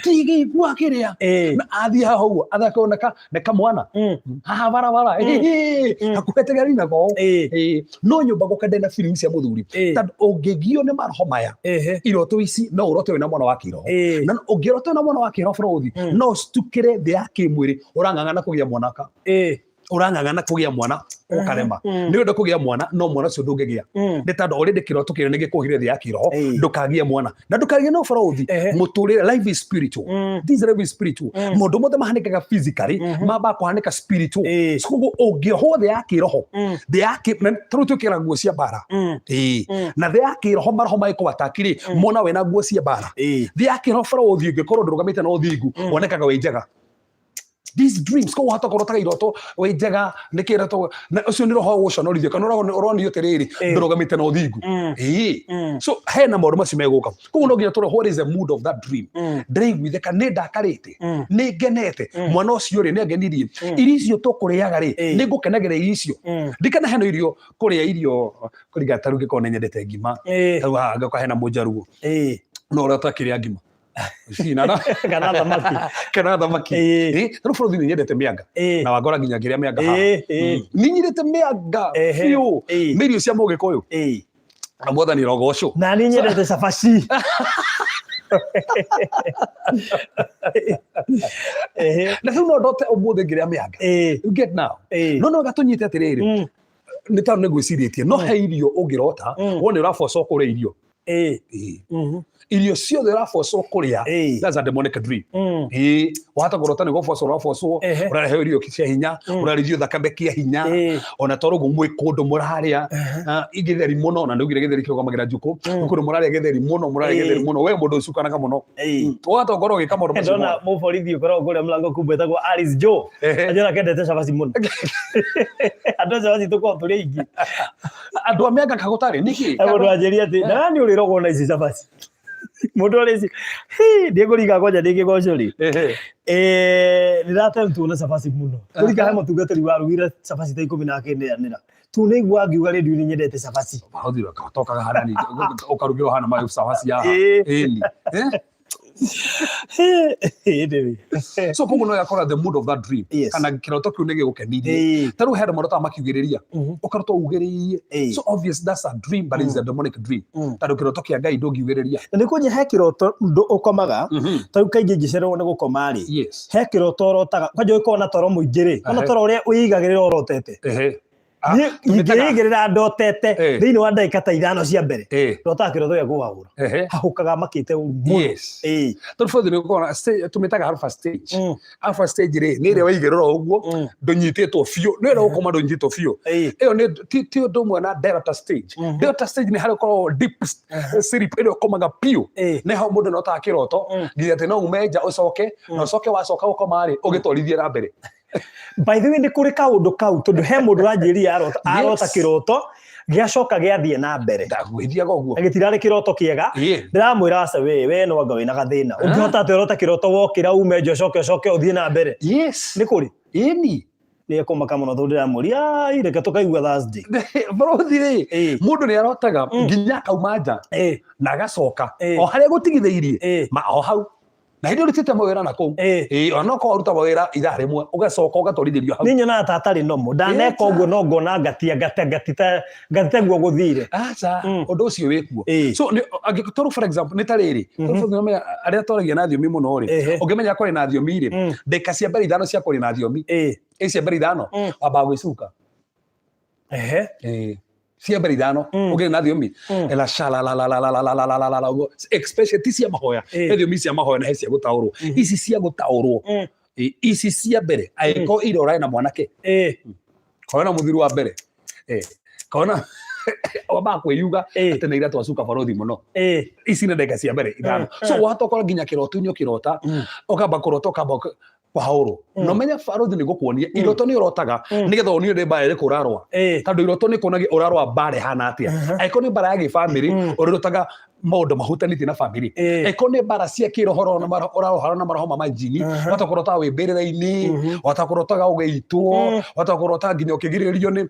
tigi kwa kiria na athi haho athakona neka mwana haha bara akuhete gari na go no nyumba gukende na feelings cia muthuri tandu ungigio ni maroho maya iroto ici no urote wina mwana wa kiroho na ungirote na mwana wa kiroho Frothi no stukire the yake mwiri urangangana kugia mwanaka urangangana kugia mwana ukarema ni undu kugia mwana no mwana cio ndungigia ni tandu already kiroto kire nige kuhire thi ya kiroho ndukagia mwana na ndukagia no Frothi muturire life is spiritual. This life is spiritual. Mundu mothe mahanikaga physically mamba kuhanika spiritual so ungioho thi ya kiroho thi ya trutu kira nguo cia bara na thi ya kiroho maroho maiko watakiri mona wena nguo cia bara thi ya kiroho Frothi ungikorwo ndurugamite no thingu wonekaga wi njega. These dreams ko hata korota iroto we njega nikirato na ucio ni roho guconorithio kana uroni yotereri ndurugamite no thingu so hena maundu macio meguka koguo no nginya toro what is the mood of that dream ndaiguitheka ni ndakarite ni ngenete mwana ucio ri ni ngenirie irio icio tukuriaga ri ni ngukenagire irio icio ndikana hena irio kuria irio kuriga taruge ko nyendete ngima tau ngaka hena mujaruo no uratakire ngima Sina kana thamaki no Frothi ni nyendete mianga na wagora nginya ngiria mianga ha ni nyendete mianga fiu mirio cia mugikuyu na mwathani rogoco na ni nyendete cabaci na riu no ndote umuthi ngiria mianga you get now no gatunyite atiriri ni taru negwiciritie no he irio ungirota wone uraboco kuria irio irio ciothe uraboco kuria that's a demonic dream wahata gorota ni goboco uraboco urarehe irio cia hinya urarithio thakame kia hinya ona toro gumwe kundu muraria igitheri muno na ndugire githeri kirogomagira njuku kundu muraria githeri muno we mundu ucukanaga muno wahata ngoro gika mundu macio ndona muborithi ukoro ngure mlango kumbetagwo Alice Joe ajona kendete cabaci muno andu cabaci tuko turi ingi andu amianga kagutari niki mundu anjeria ati nani urirogwo na ici cabaci mundu areci ndiguriga goja ndingigocori ndirate mtu na cabaci muno kuriga he mutungatiri warugire cabaci ta 12 anira tu nigua ngiuga radio ni nyendete cabaci bahothi wakatokaga harani ukarugiro hana mayo cabaci ya so koguo no yakora the mood of that dream kana kiroto kiu nige gukenirie taru hera marota makigiriria ukaroto ugiririe so obvious that's a dream but it's a demonic dream taru kiroto kia Ngai ndungigiriria ni kunye he kiroto ukomaga taru kaingi ngicerwo ni gukoma ri he kiroto rotaga kwanje ukona toro muingiri ona toro uria uigagirira orotete ingĩigĩrĩra ndotete thĩinĩ wa ndagĩka ta 5 cia mbere ndotaga kĩroto gĩa kũhahũra hahũkaga makĩte mũno. Tondũ bũrũri nĩ ũkoragwo tũmĩtaga alpha stage. Alpha stage rĩ nĩ ĩrĩa waigĩrĩra ũguo ndũnyitĩtwo biũ, nĩ ĩrĩa ũkoma ndũnyitĩtwo biũ. Ĩyo nĩ ti ũndũ ũmwe na delta stage. Delta stage nĩ harĩa ũkoragwo deep sleep ĩrĩa ũkomaga piũ, nĩ ho mũndũ notaga kĩroto nginya atĩ no ume nja ũcoke na ũcoke wacoka gũkoma rĩ ũgĩtwarithie na mbere. By the way nĩ kũrĩ kaũndũ kau tondũ he mũndũ ranjĩria arota kĩroto gĩacoka gĩathiĩ na mbere. Ndagwĩthiaga ũguo. Gĩtirarĩ kĩroto kĩega. Ndĩramwĩra aca we no anga wĩna gathĩna. Ũngĩhota atĩ ũrota kĩroto wokĩra ume nja ũcoke ũthiĩ na mbere. Nĩ kũrĩ? Ĩni. Nĩ ekũmaka mũno tondũ ndĩramũria reke tũkaigua Thursday. Bũrũri rĩ mũndũ nĩ arotaga nginya akauma nja na agacoka o harĩa gũtigithĩirie o hau. Na hĩndĩ ũrutĩte mawĩra na kũu ona okorwo ũruta mawĩra ithaa rĩmwe ũgacoka ũgatwarithĩrio hau. Nĩ nyonaga ta atarĩ nomo ndaneka ũguo no ngona gatiteguo gũthire. Aca ũndũ ũcio wĩkuo. So angĩkorwo for example nĩ ta rĩrĩ arĩa twaragia na thiomi mũno rĩ ũngĩmenya kwarĩ na thiomi rĩ ndagĩka cia mbere 5 cia kwarĩ na thiomi cia mbere 5 wambaga gwĩcuka. Cia mbere 5 ũgĩrĩ na thiomi ela shala especially ti cia mahoya thiomi cia mahoya na he cia gũtaũrwo ici cia gũtaũrwo ici cia mbere angĩkorwo irora na mwanake kona mũthiru wa mbere kona wambaga kwĩyuga atĩ nĩ iratũ wacuka barothi mũno. Ici nĩ ndagĩka cia mbere 5 so wahota ũkorwo nginya kĩroto-inĩ ũkĩrota ũkamba kũrota ũkamba kwaũrwo no menya barothi nĩ gũkuonia iroto nĩ ũrotaga nĩgetha ũnio nĩ mbara ĩrĩkũ ũrarũa tondũ iroto nĩ kuonagia ũrarũa mbara ĩhana atĩa. Angĩkorwo nĩ mbara ya gĩbamĩrĩ ũrĩrotaga maũndũ mahutanĩtie na bamĩrĩ. Angĩkorwo nĩ mbara cia kĩroho ũrarũa na maroho ma manjini wahota kũrotaga wĩ mbĩrĩra-inĩ wahota kũrotaga ũgĩitwo wahota kũrotaga nginya ũkĩgirĩrĩrio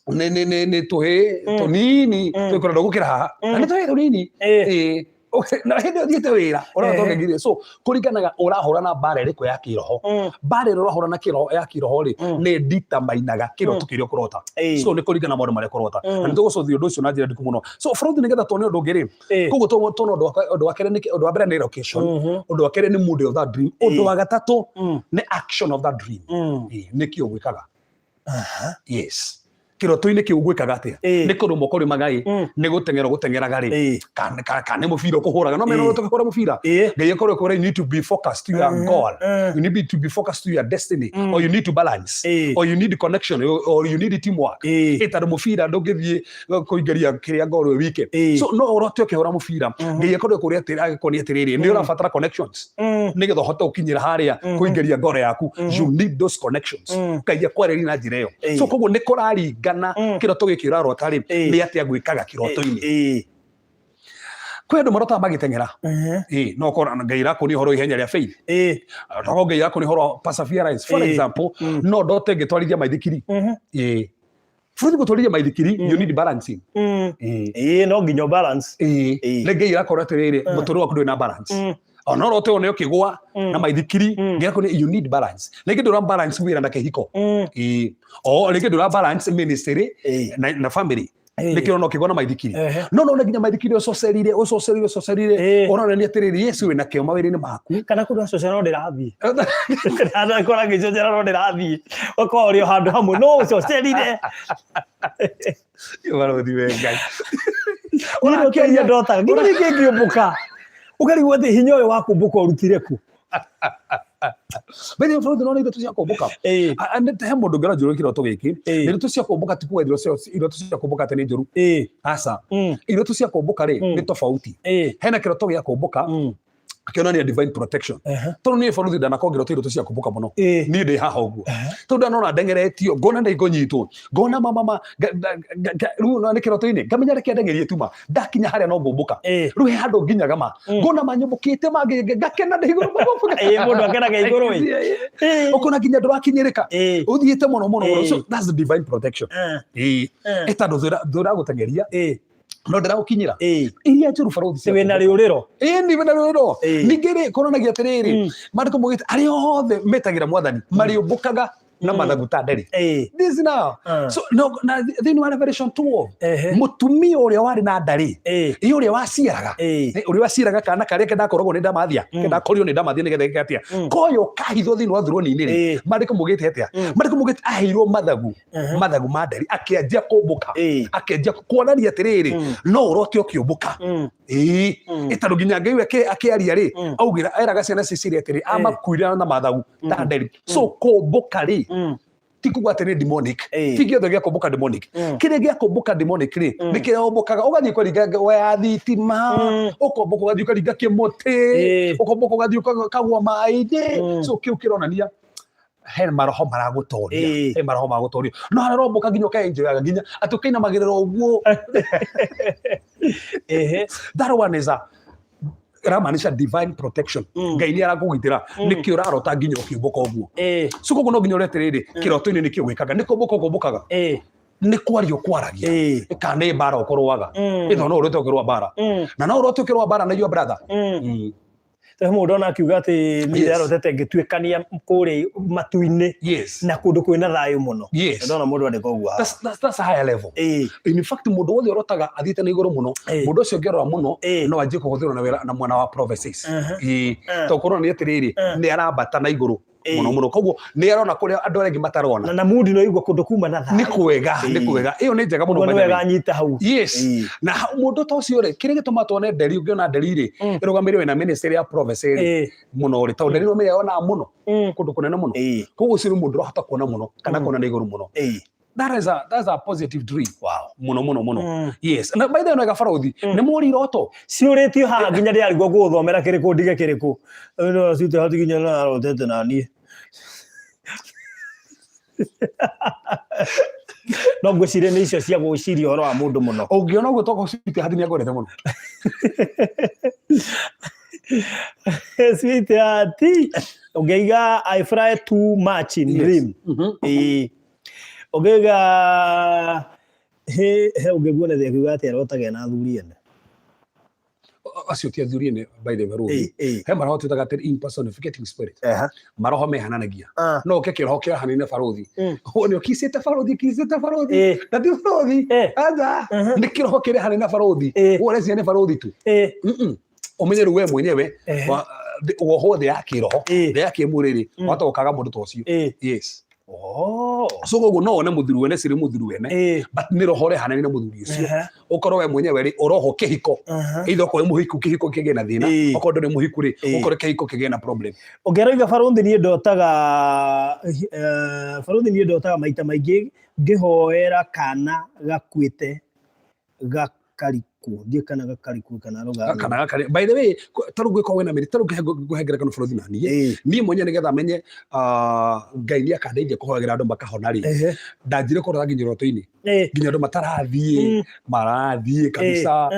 nĩ tũhĩ tũnini twĩkũrenda gũkĩra haha na nĩ tũhĩ tũnini na hĩndĩ ũthiĩte wĩra ũratogegire so kũringanaga ũrahũra na mbara ĩrĩkũ ya kĩroho. Mbara ĩrĩa ũrahũra na kĩroho ya kĩroho rĩ nĩ determinaga kĩroto kĩrĩa ũkũrota. So nĩ kũringana maũndũ marĩa ũkũrota na nĩ tũgũcothia ũndũ ũcio na njĩra ndĩku mũno. So bũrũri nĩgetha tuone ũndũ ũngĩ rĩ koguo tuona ũndũ wa kerĩ ũndũ wa mbere nĩ location ũndũ wa kerĩ nĩ mood of that dream ũndũ wa gatatũ nĩ action of that dream nĩkĩo gwĩkaga. Yes. Kĩroto-inĩ kĩu gwĩkaga atĩa nĩ kũrũma ũkũrũmaga nĩ gũteng'eraga rĩ kana nĩ mũbira ũkũhũraga no mena ũtũkũhũra mũbira Ngai akorwo kwĩra you need to be focused to your goal, you need to be focused to your destiny or you need to balance or you need connection or you need teamwork. Ĩtarĩ mũbira ndũngĩthiĩ kũingĩria kĩrĩa ngoro wike so no ũrote ũkĩhũra mũbira Ngai akorwo kwĩra agĩkonia atĩrĩrĩ nĩ ũrabatara connections nĩgetha ũhote gũkinyĩra harĩa kũingĩria ngoro yaku. You need those connections. Ngai akwarĩria na njĩra ĩyo so koguo nĩ kũraringa kĩroto gĩkĩ ũrarota rĩ nĩ atĩa gwĩkaga kĩroto-inĩ. Kwĩ andũ marotaga magĩteng'era no ũkorwo Ngai arakũonia ũhoro ihenya rĩa faith no Ngai arakũonia ũhoro perseverance for example no ndote ngĩtwarithia maithikiri bũrũri gũtwarithia maithikiri you need balancing no nginya balance nĩ Ngai arakwĩra atĩrĩrĩ mũtũrĩre waku ndũrĩ na balance ona rote one ũkĩgũa na maithikiri ngĩrakũonia you need balance rĩngĩ ndũra balance wĩra na kĩhiko rĩngĩ ndũra balance ministry na family nĩkĩo no ũkĩgũa na maithikiri no nginya maithikiri ũcocerire ũronania atĩrĩrĩ Yesu wĩna kĩo mawĩra-inĩ maku kana kũndũ acocera no ndĩrathiĩ andũ ngĩcocera no ndĩrathiĩ ũkorwo ũrĩ o handũ hamwe no ũcocerire barothi we Ngai ũrakĩria ndotaga nginya rĩngĩ ngĩũmbũka ũkarigwo atĩ hinya ũyũ wa kũmbũka ũrutire ku. Bẹ́ẹ̀ni bũrũri no nĩ iroto cia kũmbũka he mũndũ ngĩra njũru kĩroto gĩkĩ iroto cia kũmbũka ti kuga iroto cia kũmbũka atĩ nĩ njũru aca iroto cia kũmbũka rĩ nĩ tofauti. Hena kĩroto gĩa kũmbũka akĩonania divine protection tondũ niĩ bũrũri ndanakorwo ngĩrota iroto cia kũmbũka mũno niĩ ndĩ haha ũguo tondũ ndanona ndengeretio ngona ndaikũnyitwo ngona mama rĩu nĩ kĩroto-inĩ ngamenya reke ndeng'erie tuma ndakinya harĩa no ngũmbũka rĩu he handũ nginyaga ma ngona manyũmbũkĩte ngakena ndĩ igũrũ mũndũ akenaga igũrũ ũkona nginya ndũrakinyĩrĩka ũthiĩte mũno so that's the divine protection ĩtandũ ndũragũteng'eria no ndĩragũkinyĩra iria njũru barothi wĩna rĩũrĩro nĩ wĩna rĩũrĩro ningĩ rĩ kũronagia atĩrĩrĩ maandĩko maugĩte arĩa othe metagĩra Mwathani marĩũmbũkaga na mathagu ta nderi this now so no na thini wa Revelation 2 mutumia uria wari na ndari uria waciaraga kana karia kendakoragwo ni ndamathia kendakorio ni ndamathia nigetha atia koyo kahitho thini wa throne-ini ri mandiko mugite atia mandiko mugite ahirwo mathagu ma ndari akianjia kumbuka akianjia kuonania atiriri no urote ukiumbuka itaru nginya Ngai we akiaria ri augira eraga ciana ciciri atiri amakuira na mathagu ta ndari so kumbuka ri tikuga atiri demonic tigio thogea kumbuka demonic kire gia kumbuka demonic ri nikire umbukaga ugathie kuringa wa thitima ukombuka ugathie kuringa kimuti ukombuka ugathie kagwa maiji so kiu kironania he maroho maragutoria no haromboka nginya kaenjoyaga nginya atukaina magirero uguo that one is a ramaanisha divine protection Ngai ni arakugitira nikio rarota nginya ukiumbuka uguo so koguo no nginya uretiriri kiroto-ini nikio gwikaga nikumbukaga ni kwario kwaragia kana ni bara ukorwaga itho no urote ukirwa bara na no urote ukirwa bara na your brother mundu ona akiuga ati ni arotete ngituikania kuri matu-ini na kundu kwina thayu muno ndona mundu andika uguo that's a higher level in fact mundu wothe urotaga athiite na iguru muno mundu ucio ngirora muno no anjie kuhuthirwo na wira na mwana wa prophecies to korwo ni atiriri ni arambata na iguru muno koguo ni arona kuria andu arengi matarona na mudi no igwa kundu kuma na thayu ni kwega iyo ni njega muno ni wega nyita hau na mundu to cio ri kiri gituma tuone nderi ungiona nderi ri irugamirwe na ministry ya prophecy muno ri to nderi no meona muno kundu kunene muno koguo cio mundu rohota kuona muno kana kuona na iguru muno that's a positive dream muno yes na by the way no gafarothi ni muri roto ciuritio ha nginya ri arigwo guthomera kiriku ndige kiriku no ciute hati nginya na rotete nani no ngwicire ni icio cia gwiciria horo wa mundu muno ungiona uguo toko ciute hati ni agorete muno ciute hati ungeiga I fly too much in dream ogega he ugegwona thia kiuga ati arotaga na athuri ene acio ti athuri ene by the way he maroho tutaga ati impersonificating spirit maroho mehananagia no ke kiroho kia hanine farothi woni okisete farothi na ti farothi aja ni kiroho kile hanine farothi wole ciane farothi tu umenye ruwe mwenyewe woho de akiroho de akimuriri watokaga mundu tocio yes so gogo no na muthuru wene siri muthuru wene but ni rohore hanani na muthuri ucio ukorwo we mwenyewe ri oroho kihiko itho ko muhiku kihiko kige na thina okondo ni muhiku ri ukore kihiko kige na problem ongeroiga farundi ni ndotaga maita maingi ngihoera kana gakwite gakariku ndie kana gakariku kana roga kana by the way tarugu ko wena miri tarugu guhengera kana farundi na ni mwenye nigetha menye Ngai ni akandeithia kuhoera andu makahona ri ndanjire korora nginya roto-ini nginya andu matarathie marathie kabisa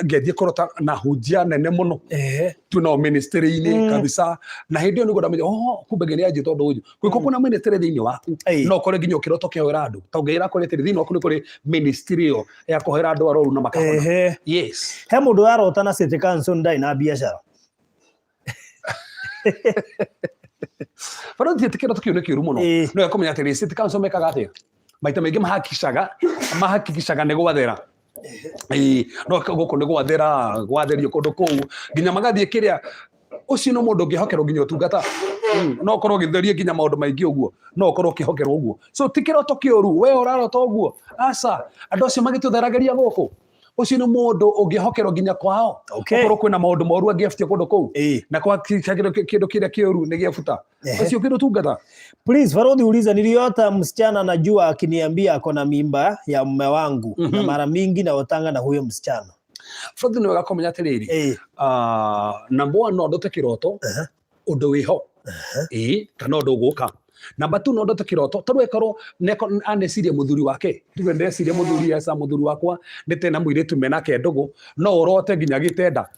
ngethie korota na hujia nene muno tuna ministry-ini kabisa na hindi ni goda menye kumbe ngene aje tondu uyu kwiko kuna ministry thiini waku no kore nginya kiroto kioera andu ta ngeira kore thiini waku kuri ministry ya kuhoera andu aroru na makahona yes he mundu arota na city council ndai na biashara farundi tikero tukione kiuru muno no yakomenya ati city council mekaga atia maita maingi mahakikishaga nego wathera no goko nego wathera gwatherio kundu kuu nginya magathie kiria ucio no mundu ngihokerwo nginya utungata no korwo githerie nginya maundu maingi uguo no korwo kihokerwo uguo so tikero tukiuru we urarota uguo asa andu acio magitutherageria goko ucio no mundu ungihokerwo nginya kwao okorwo kwina maundu moru angiefutia kundu kuu na kwa kindu kiria kiuru ni giafuta ucio kindu tungata please farodhi uliza niliota msichana najua akiniambia ako na mimba ya mume wangu na mara mingi na watanga na huyo msichana farodhi ni wagakomenya atiriri number 1 no ndote kiroto undu wiho kana undu guka namba 2 no ndote kiroto taru ekorwo neko aneciria muthuri wake tuge ndeciria muthuri esa muthuri wakwa ndete na muiritu menake ndugu no urote nginya gitenda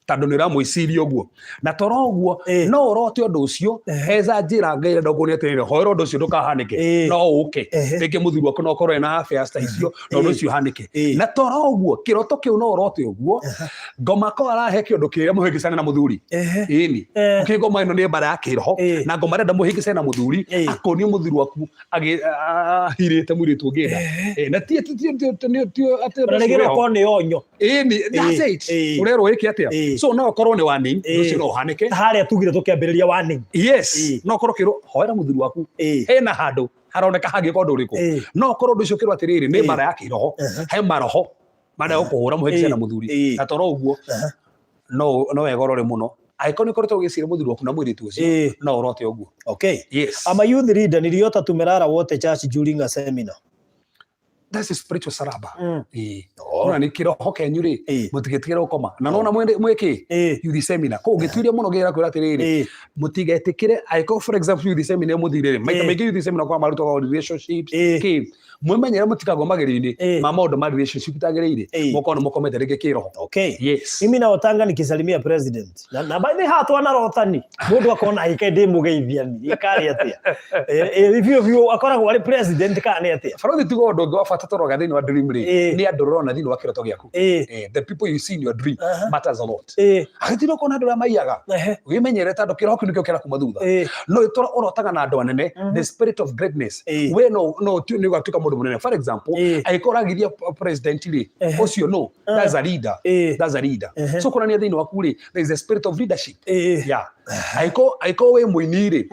tondũ nĩ ũramwĩciria ũguo na toro ũguo no ũrote ũndũ ũcio heza njĩra Ngai arenda ũkuonie atĩrĩrĩ hoera ũndũ ũcio ndũkahanĩke no ũke rĩngĩ mũthuri waku no ũkorwo ena affairs ta icio na ũndũ ũcio ũhanĩke na toro ũguo kĩroto kĩu no ũrote ũguo ngoma ko arahe kĩũndũ kĩrĩa mũhĩngĩcane na mũthuri ĩni ngoma ĩno nĩ mbara ya kĩroho na ngoma arenda mũhĩngĩcane na mũthuri akonie mũthuri waku ahirĩte mũirĩtu ũngĩenda na ti atĩ ko nĩ onyo that's it urero wiki atia so no korwo ni warning ucio no hanike haria tugire tukĩambĩrĩria warning yes no korwo kiro hoera muthuri waku hena handu haroneka hangi ko nduriku no korwo ndu ucio kiro atiriri ni mara ya kiroho he maroho mara ukuhura muhekisha na muthuri na toro uguo no wegorore muno aikoni korwo tugicire muthuri waku na mwiritu ucio no urote uguo okay yes I'm a youth leader niliota tumerara wote church during a seminar. That's a spiritual saraba. Ona ni kiroho kenyu ri mutigetigera ukoma na nona mweke youth seminar ko gituiria muno gera kwira atiriri mutigetikire aiko for example youth seminar muthirire maita mege youth seminar kwa maruto wa relationships mwemenyera mutikagwo mageri-ini ma maundu ma relationship tagereire mukona mukomete rege kiroho. Okay, yes mimi na otanga nikisalimia president na by the heart wana rotani mundu akona aike ndi mugeithiani ikari atia review akoragwo ari president kana atia farothi tigo ndo ngwa fata toroga thini wa dream ri ni andorona thini wa kiroto giaku the people you see in your dream matters a lot agitino kona ndora maiyaga wimenyere tando kiroho nikyo kera kuma thutha no itora urotaga na andu anene the spirit of greatness we no ni gwatuka mundu munene for example aikoragithia president ri ucio no that's a leader so kuna ni thini waku ri there is a spirit of leadership yeah aiko we muiniri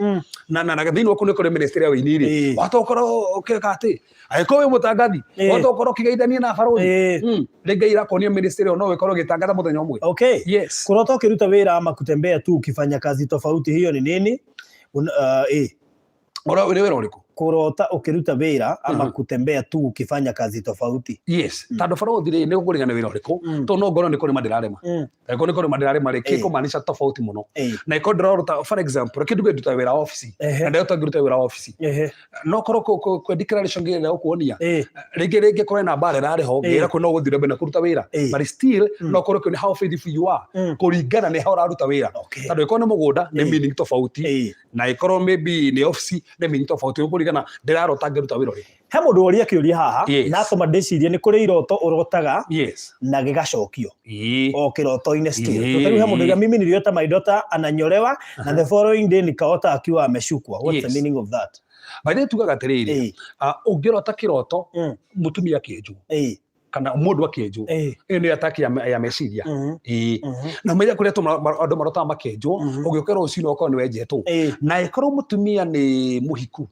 na thini waku ni kore ministry ya uiniri watokoro kekati aiko we mutangathi watokoro kigeithania na farothi rengeira konia ministry no we koro gitangatha muthenya umwe. Okay, yes kuroto kiruta wira ama kutembea tu ukifanya kazi tofauti hiyo ni nini? Ora wewe uriko kurota ukiruta wira ama kutembea tu ukifanya kazi tofauti. Yes tando farothi ri ni gukuringana wira uriko to no ngoro ni kuri madirarema eko ni kuri madirarema ri kiko maanisha tofauti muno na iko ndorota for example kindu nduta wira office na ndio tangiruta wira office no koro ko declaration ngire ukuonia rege kore na bare rare ho ngira ko no guthire bena kuruta wira but still no koro ko ni how faithful you are kuringana ni how raruta wira tando iko ni mugunda ni meaning tofauti na ikoro maybe ni office ni meaning tofauti kana ndirarota ngiruta wira ri he mundu uria kiuria haha na tuma ndicirie ni kuri iroto urotaga na gigacokio o kiroto-ini still tutaru he mundu uria mimi niliota my daughter ananyolewa and the following day nikaota akiwa ameshukwa. What's the meaning of that? By the tugaga atiriri ungirota kiroto mutumia kienju kana mundu akienju ni ataki ya meciria na meja kuria andu marota makenju ugiokera ucino uko ni wenjetwo na ikoro mutumia ni muhiku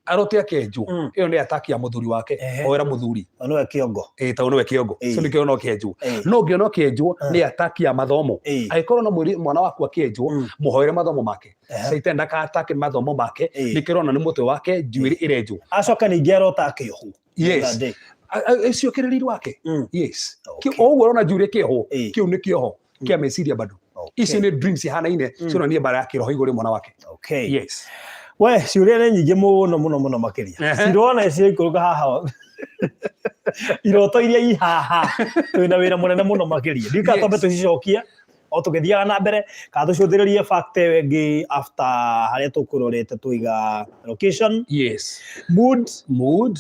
arote akenju iyo ni ataki ya muthuri wake oera muthuri no kiongo ta no kiongo so ni kiongo kenju no ngiono kenju ni ataki ya mathomo aikoro na mwana waku akenju muhoere mathomo make saitenda ka ataki mathomo make nikirona ni mutwe wake juiri irenju acoka ni ngerota akiohu. Yes ecio kiriri wake yes oguo rona jure kiho kiu ni kiho kia meciria bado icio ni dreams hanaine cio ni bara ya kiroho iguri mwana wake. Okay, yes we ciuria ni nyingi muno makiria cirona cio ikuruga haha iroto iria i haha twina wira munene muno makiria ndika tombe tucicokia o tugithiaga na mbere ka tucuthiririe fact wengi after haria tukurorete tuiga location mood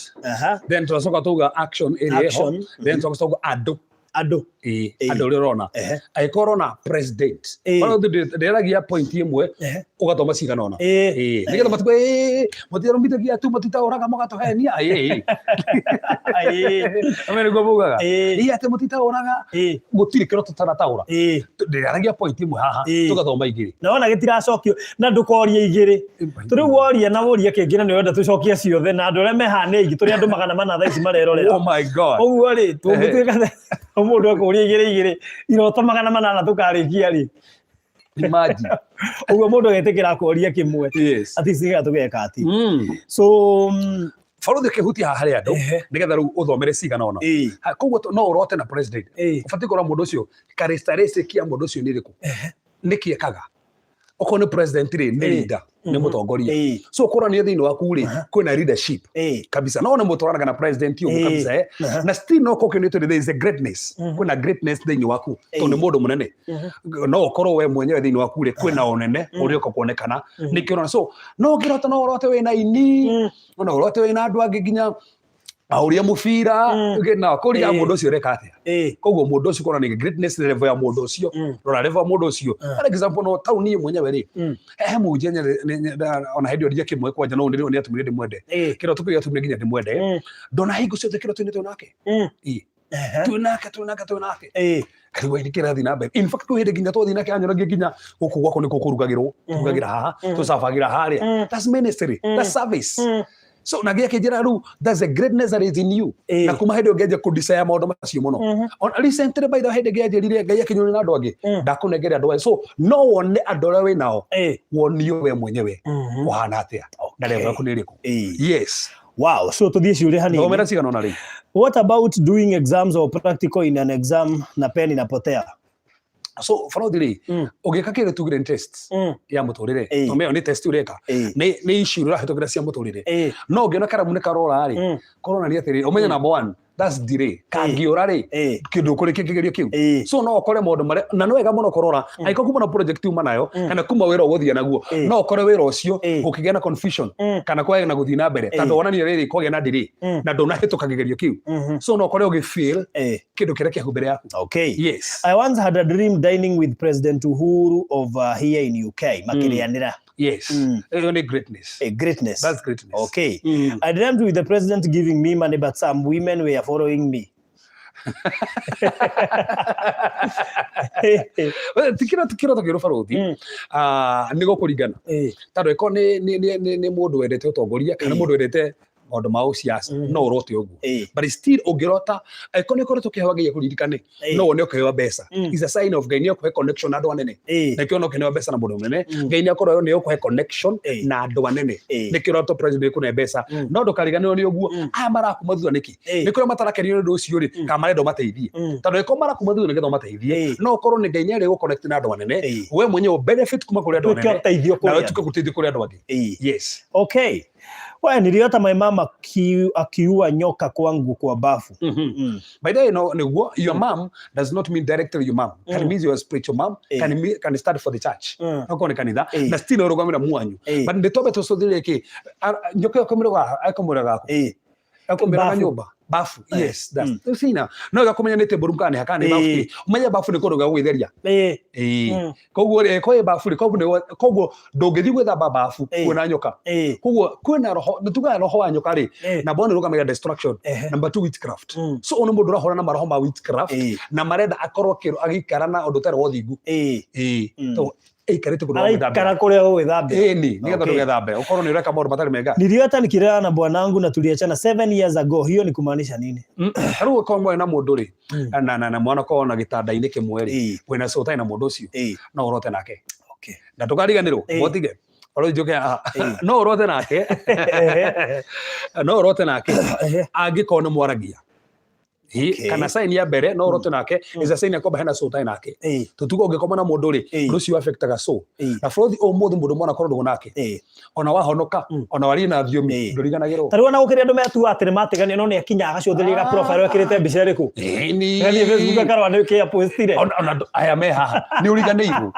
then tucoka tuga action area then tucoka ando rona aikorona president bado ndiragia point imwe ugatoma cigana ona nigetha matuko mutiro mbitagia tu mutitauraga mugatohenia amene gobugaga ate mutitauraga gutiri kiro tutarataura ndiragia point imwe haha tugathoma igiri naona gitiracokio na ndukoria igiri turiu woria na woria kingina ni wenda tucokia ciothe na andu reme hane igi turi andu magana mana thaa ici marerorera. Oh my god oguo ri tungituika mundu akuria igiri iroto magana manana tukarikia ri imagine oguo mundu agetekera kuria kimwe ati ciga tugeka ati so farothi kihuti haha ri andu nigetha riu uthomere cigana ona koguo no urote na president ufati kora mundu ucio karestarese kia mundu ucio ni riku nikiekaga okone president ri ni leader ni mutongoria so kora ni thini waku ri kwina leadership kabisa no ne mutoranaga na president yo kabisa na still no kokenito there is a greatness kwina greatness thini waku to ni mundu munene no okoro we mwenyewe thini waku ri kwina onene uri okuonekana ni kirona so no kirota no orote we na ini no orote we na andu angi ginya auria mubira na kuria mundu ucio reka atia koguo mundu ucio kora ni greatness level ya mundu ucio rora level ya mundu ucio for example no tauni ye mwenyewe ri he mujenya ona hedio ria kimwe kwanja no ni atumire ndimwende kiro tukuya atumire ginya ndimwende ndona hingo cio kiro twine tunake tunake karibu ni kirathi na mbere in fact ko hede ginya to thina ke anyora ginya guku gwako ni kukurugagirwo tugagira haha tusafagira haria that's ministry that's service so nagia kijira ru there's a greatness that is in you na kuma hede ogeje ku desire maundu macio muno on recently by the hede geje rire ngai akinyoni na andu angi ndakunegere andu so no one andora we nao wonio we mwenyewe wahana atia na level yaku ni riku yes wow so tuthie ciuri hani no mera cigana na ri what about doing exams or practical in an exam na pen inapotea so fraudly ogeka kire tugire tests ya muturire to meo ni test ureka ni issue ra hitogira cia muturire no ngiona karamu ne karora ri corona ni atiri omenya number 1 that's delay kangiora ri kindu kuri kigerio kiu so no okore maundu mare na no wega muno korora aiko kuma na project uma nayo kana kuma wira uguthia naguo no okore wira ucio ukigena confusion kana kwa na guthia na mbere tando ona ni riri kogena delay na ndona hituka kigerio kiu so no okore ugifeel kindu kire kia mbere yaku okay yes I once had a dream dining with President Uhuru of here in UK makirianira yes only greatness greatness that's greatness okay I dreamt with the president giving me money but some women were following me tikira takiro faruthi nigo kuringana tando iko ni mundu wendete utongoria kana mundu wendete maundu ma uciaca no urote uguo but still ungirota iko ni koreto kihewaga kuririkane no one ukihewa mbeca is a sign of gain your connection na andu anene nikio no kihewa mbeca na mundu munene gain yakoro ni ukuhe connection na andu anene nikio roto president kuna mbeca no ndukariganirwo ni uguo aya marakumathua niki nikio matarakenio ndu ucio ri ka marendo mateithie tando iko marakumathua nigetho mateithie no ukorwo ni gain ri connect na andu anene we mwenyewe benefit kuma kuri andu anene na wetuke guteithia kuri andu angi yes okay Well, niliota my mama akiua nyoka kwangu kwa bafu. By the way, no, your mom does not mean directly your mom. Can mean your spiritual mom. Can start for the church. No kone kanitha. Na still urugamira muanyu. But ndetobe to so dire ke nyoka yakomira akomura gako. Akomira nyumba. Bafu. Yes, that's sina. No gakomenya nete burukane hakane bafu. Umenya bafu ni koruga gwitheria. Koguo ko bafu ni koguo ndungithi gwithamba bafu kwina nyoka. Koguo kwina roho nituga roho wa nyoka ri na bona rugamira destruction. Number 2 witchcraft. So ono mundu rahora na maroho ma witchcraft na marenda akorwo kiro agikara na undu tare wothingu. To ikarite kuno gwithambe kara kuria gwithambe ni nigetha ndugithambe ukorwo ni ureka maundu matari mega niliota nikirana na bwanangu na tuliachana 7 years ago hiyo ni kumaanisha nini haru ko mwe na mundu ri na mwana ko na gitanda-ini kimwe ri wena sotai na mundu ucio no urote nake okay na tukariganirwo botige oro njoke no urote nake no urote nake angikona mwaragia kana sign ya mbere no urote nake is a sign yakoba hena sotai nake tutugo ngikoma na mundu ri rucio affectaga so na frothi o mundu mundu mwana korwo nake ona wahonoka ona wari na thiomi nduriganagirwo tari wana gukiria ndu metu atire matigania no ni akinya agacotheria ga profile wakirite mbica iriku ni Facebook akarwa ni kia postire ona aya me haha ni uriganeiru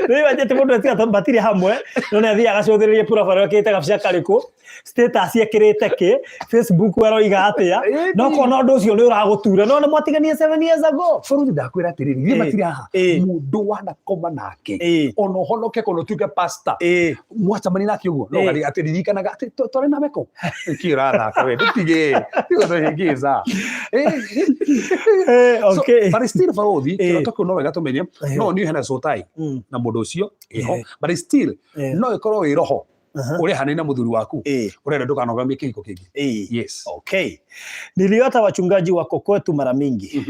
Ni wajete mundu atia batiri hamwe no ni athia agacotheria profile wakirite gabica kariku status yakirite ki Facebook waroiga atia no kona ndu ucio ni uragutura no ni mwatigania 7 years ago furuthi ndakwira atiriri ni matiri haha mundu wana koma nake ono honoke kono tuke pasta mwachamani nake uguo no gari atiririkanaga ati tore na meko kira thaka we dutige tigo to higiza okay but still farothi kirotoko no wega tumenye no ni hena sotai na mundu ucio iho but still no ikorwo wi roho uri hanina muthuri waku urenda ndukanogamie kiko kingi yes okay niliota wachungaji wako kwetu mara mingi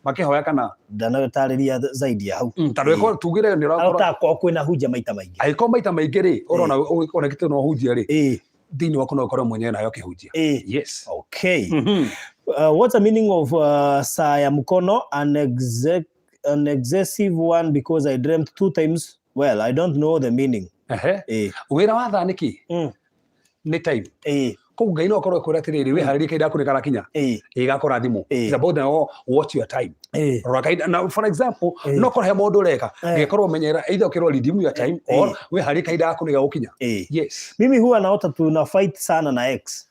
makihoya kana ndanatariria zaidi hau tando iko tugire ni rokora kwa kwina huja maita maingi aiko maita maingi ri urona connect no hujia ri dini wako no kora mwenyewe nayo kihujia yes okay what's the meaning of saa ya mkono an excessive one because I dreamt 2 times. Well, I don't know the meaning. Wira wa tha niki ni time ko ngai no korwo kwira tiriri we hariri kaida kune kara kinya igakora thimu is about now watch your time now for example no korwo he mundu reka ngekorwo menyera either ukirwo redeem your time or we hariri kaida kune ga ukinya. Yes, mimi huwa naota tuna fight sana na ex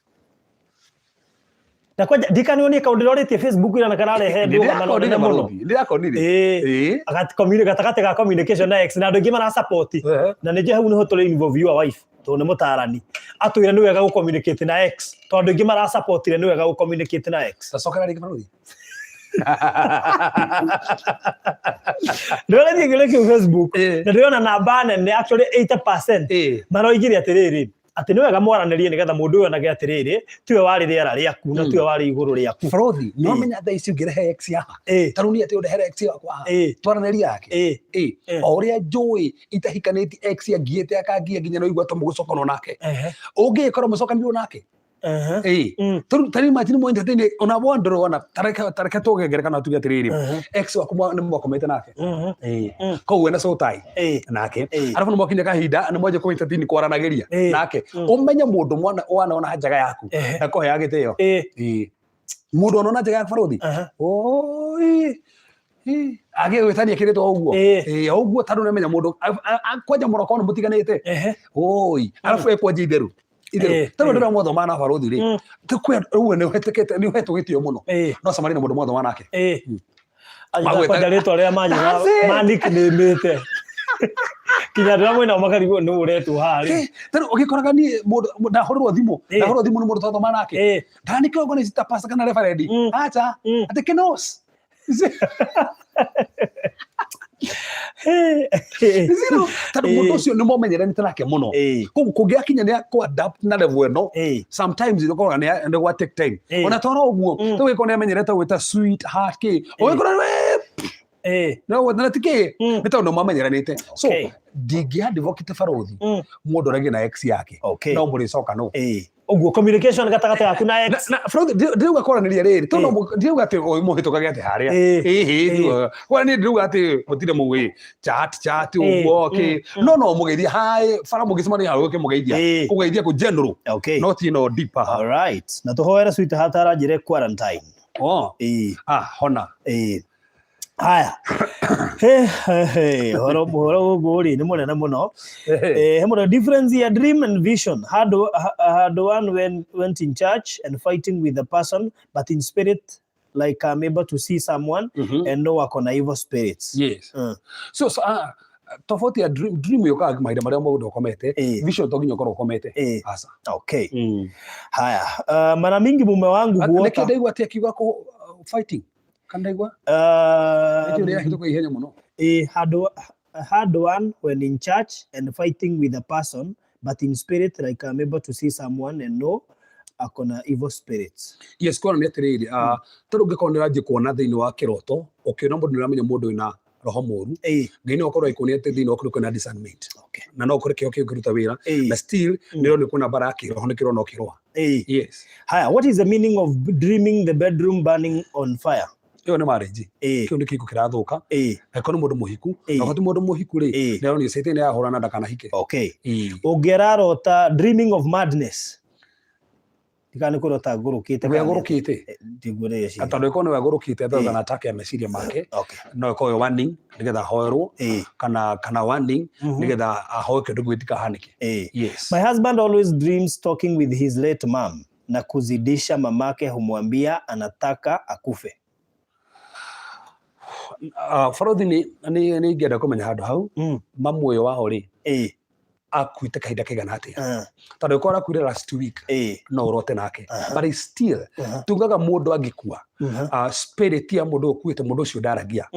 na kwa dikanioni account lorete Facebook ina kana rehe ndio kama ndio muno ndako nini agati communication na ex na ndio ngima na support na nije hau niho tole involve your wife to ne mutarani atwira ni wega gu communicate na ex to ndio ngima na support ni wega gu communicate na ex tasokana rigi barudi ndio ndio ngile Facebook na ndio na namba nene actually 80% maroigire atiriri ati ni wega mwaranirie nigetha mundu uyu anage atiriri tiwe wari riera riaku na tiwe wari iguru riaku Frothi no menya tha ici ngirehe ex yaha taruni ati urehere ex yakwa twaraniria yake oria njui itahikaniti ex angiete akangia nginya no igwa to mugucokono nake ungikorwo mucokanirwo nake tari imagine mo entertain ona wonder ona tareka togegere kana tuge atiriri ex waku ni mwakomete nake ko wena so tai nake arafu ni mwakinya kahinda ni mwaje ko entertain kwaranageria nake umenya mundu mwana ona hajaga yaku na ko ya giteo mundu ona hajaga yaku Frothi age wetania kireto oguo oguo taru ne menya mundu kwaja muroko no mutiganite arafu ekwaje itheru tano ndira motho mana Frothi ri tukwe uwe ne hetekete ni hetu gitio muno no samari na mundu motho manake aja kwa ritwa ria manya manik nimite kinya ndira mwena makarigo no uretu hari tano ugikoraga ni mundu ndahorwo thimu ni mundu motho manake ndani kiongo ni sitapasa kana referendi acha atekenos zero tatu mundu cio ni momenyeranite nake muno kugia kinya ni ko adapt na level eno sometimes you go and they take time ona toro oguo to we ko ne menyereta wita sweet heart ke o ko no wona tike bitaw no momenyeranite so digia divokite Frothi mundu rege na ex yake no muri soka no oguo communication gatagata yaku na ex na Frothi ndio gakoraniria riri to no ndio gate muhitukaga ate haria kwa ni ndio gate mutire muwi chat oguo no mugeithia hai fara mugisimani hawe ke mugeithia kugeithia ku general not deeper. All right na tuhoera sweet hatara jire quarantine hona haya horo gori ni munene muno hemo difference ya dream and vision had one went in church and fighting with the person but in spirit like I'm able to see someone and know akona evil spirits. Yes. So tofauti ya dream yoka maida maria mundu ukomete vision to ginyo koro ukomete asa haya mara mingi mume wangu huota nekidaiwa ati akiwa ko fighting kandaigwa ndio hituko ihenya muno had one when in church and fighting with a person but in spirit like I'm able to see someone and know akona evil spirits. Yes, kwa ni atiriri taruge ko ndiraje kuona thiini wa kiroto ukiona mundu niramenya mundu ina roho moru ngai no korwo ikoni ate thiini okuru kuna discernment na no koreke kiruta wira na still niro ni kuna baraki roho nikiro no kirwa. Yes. Haya, what is the meaning of dreaming the bedroom burning on fire? Yo ne marriage kio ndi kiko kirathuka ekono mundu muhiku na hoti mundu muhiku ri nero ni setene ya horana ndakana hike ungerarota dreaming of madness tikani kurota gurukite ndigure ci atandu ikono we gurukite atho na attack ya meciria make no ikoyo warning nigetha hoerwo kana warning nigetha ahoke ndugwitika hanike. Yes, my husband always dreams talking with his late mom na kuzidisha mamake humwambia anataka akufe. Frothi ni ngenda kumenya handu hau mamu uyu waho ri akuite kahinda kaigana atia tondu ikora kuire last week no urote nake but still tungaga mundu angikua spirit ya mundu ukuite mundu ucio ndaragia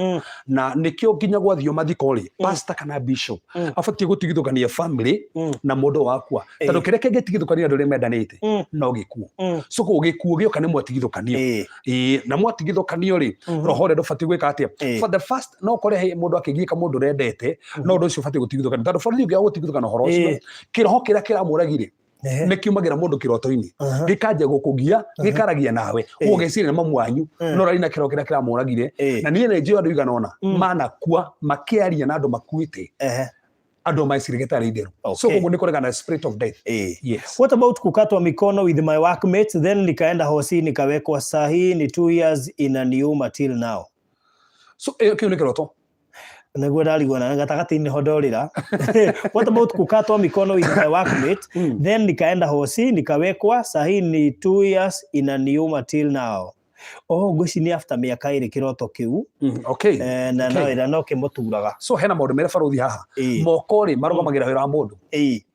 na nikio nginya gwathio mathiko ri pastor kana bishop afatie gutigithukania family na mundu wakua tondu kireke gitigithukania andu ri mendanite no gikuo so ko gikuo gio kana mwatigithukanio na mwatigithukanio ri roho ri ndufatie gwika atia for the first no kore mundu akigika mundu rendete no ndu ucio fatie gutigithukania tondu Frothi ngi gutigithukana horo ucio kiroho kira kiramuragire nä kiumagira må ndå kä roto-inä gä kanjia gå kå gia gä karagia nawe å gecirä na mamu wanyu no rari na kä ro kä rä a kä ramå ragire na niä nä njå andå igana ona manakua makä aria na andå makuä te andå maicirä getarä itherå so koguo nä kå regana spirit of death. Yes. What about kukatwa mikono with my workmates then nikaenda hosi nikawekwa sahi ni 2 years in a neuma till now? So kä u nä kä roto naguo ndarigona gatagati-inĩ ho ndorĩra. What about kukatwa mikono with my workmate then nikaenda hosi nikawekwa sahi ni 2 years in a neuma till now? Ngwĩci nĩ after mĩaka ĩrĩ kĩroto kĩu. Na no kĩmũturaga. So hena maũndũ merĩ barothi haha. Moko rĩ marũgamagĩrĩra wĩra wa mũndũ.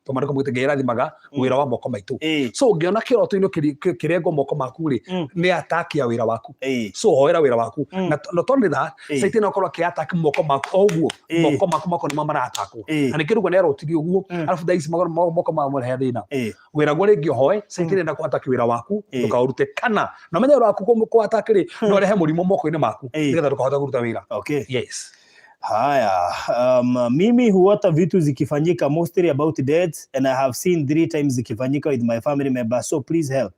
Tũmarĩko mwĩte Ngai arathimaga wĩra wa moko maitũ. So ũngĩona kĩroto-inĩ kĩrengo moko maku rĩ nĩ attack ya wĩra waku. So hoera wĩra waku. Na not only that, Satan no akorwo akĩ-attack moko maku ũguo. Moko maku nĩmo mara-attackwo. Na nĩkĩo rĩu nĩarotirie ũguo arabu thaa ici moko marehe thĩna. Wĩra guo rĩngĩ ũhoe Satan enda kũ-attack wĩra waku ndũkaũrute kana na ũmenye wĩra waku kũ-attack rĩ no arehe mũrimũ moko-inĩ maku nĩgetha ndũkahota kũruta wĩra. Yes. Haya, mimi huota vitu zikifanyika mostly about deaths and I have seen 3 times zikifanyika with my family members, so please help.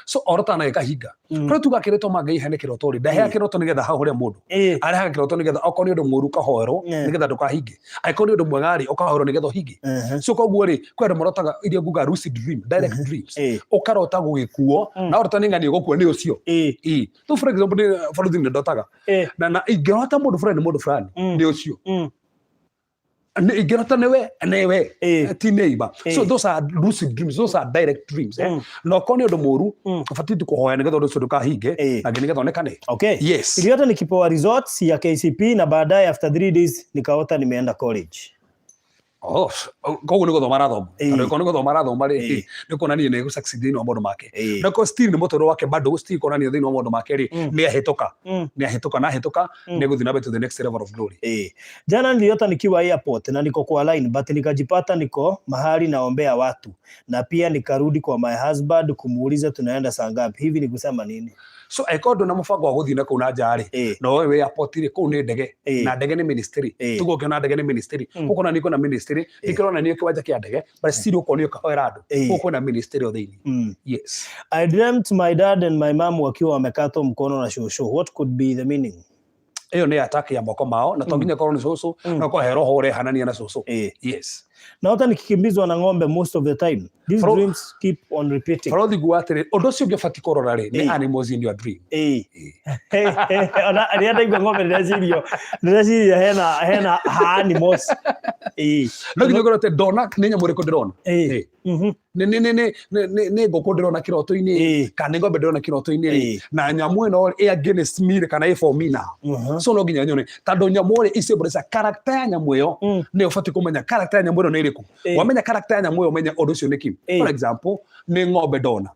So orota na ikahinga kuri tuga kireto Ngai hene kiroto ri ndahe kiroto nigetha hahore mundu areha kiroto nigetha okorwo ni undu muru kahoerwo nigetha ndukahinge akorwo ni undu mwega ri ukahoerwo nigetha uhinge. So koguo ri kwi andu marotaga iria nguga lucid dream, direct dreams ukarota gugikuo na orota ni ngani gukua ni ucio tu for example ni baruthi ni ndotaga na ingirota mundu fulani ni ucio ingirota newe ti neighbor. So those are lucid dreams, those are direct dreams. No koni undu muru ufati kuhoya nigetha undu ucio ndukahinge na nigetha onekane. Yes. Iliota nikipewa results ya KCP na baadaye after 3 days nikaota nimeenda college. Koguo nä gå thoma arathoma nä gå thoma arathoma rä nä kuonania nä gå succeed thä inä wa maå ndå make na ko still nä må tå wake bado still kuonania thä inä wa maå ndå make rä nä ahätåka na ahätåka nä gå thiä na mbere to the next level of glory. Jana niliota nikiwa airport na niko kwa line but nikajipata niko mahali naombea watu na pia nikarudi kwa my husband kumuuliza tunaenda saa ngapi. Hivi ni kusema nini? So ekondo na mufango wa guthina kuu na njari no we airport ri kuu ni ndege na ndege ni ministry tugo kiona ndege ni ministry kuko na niko na ministry ikirona ni kiwanja kia ndege but still uko ni kahoera andu kuko na ministry o thini. Yes. I dreamt my dad and my mom wakiwa wamekatwa mkono na shosho. What could be the meaning? Iyo ni attack ya moko mao na tonginya korwo ni shosho na kwa roho ore hanania na shosho. Yes. Naota nikikimbizwa na ng'ombe most of the time. These dreams keep on repeating. Farodhi guatere undu ucio ngibati korora ri ni animals in your dream. Ona arienda igwa ng'ombe ndiraciria hena animals. No nginya ngorote dona ni nyamu riku ndirona. Ni ngũkũ ndĩrona kĩroto-inĩ kana ng'ombe ndĩrona kĩroto-inĩ na nyamũ ĩno ĩ against me kana ĩ for me now. So no nginya nyone tondũ nyamũ ĩrĩ icembũrĩca character ya nyamũ ĩyo nĩ ũbatiĩ kũmenya character ya nyamũ ĩno nĩ ĩrĩkũ. Wamenya character ya nyamũ ĩyo ũmenya ũndũ ũcio nĩ kĩ. For example nĩ ng'ombe ndona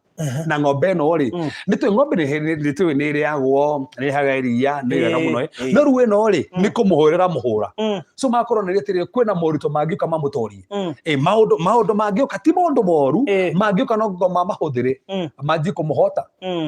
na ng'ombe ĩno rĩ nĩ tũĩ ng'ombe nĩ tũĩ nĩ ĩrĩagwo nĩ ĩhaga iria nĩ wega mũno no rĩu ĩno rĩ nĩ kũmũhũrĩra mũhũra. So makorwo nĩ rĩtĩrĩ kwĩna moritũ mangĩũka mamũtorie maũndũ mangĩũka ti maũndũ moru mangĩũka no mamahũthĩre manjie kũmũhota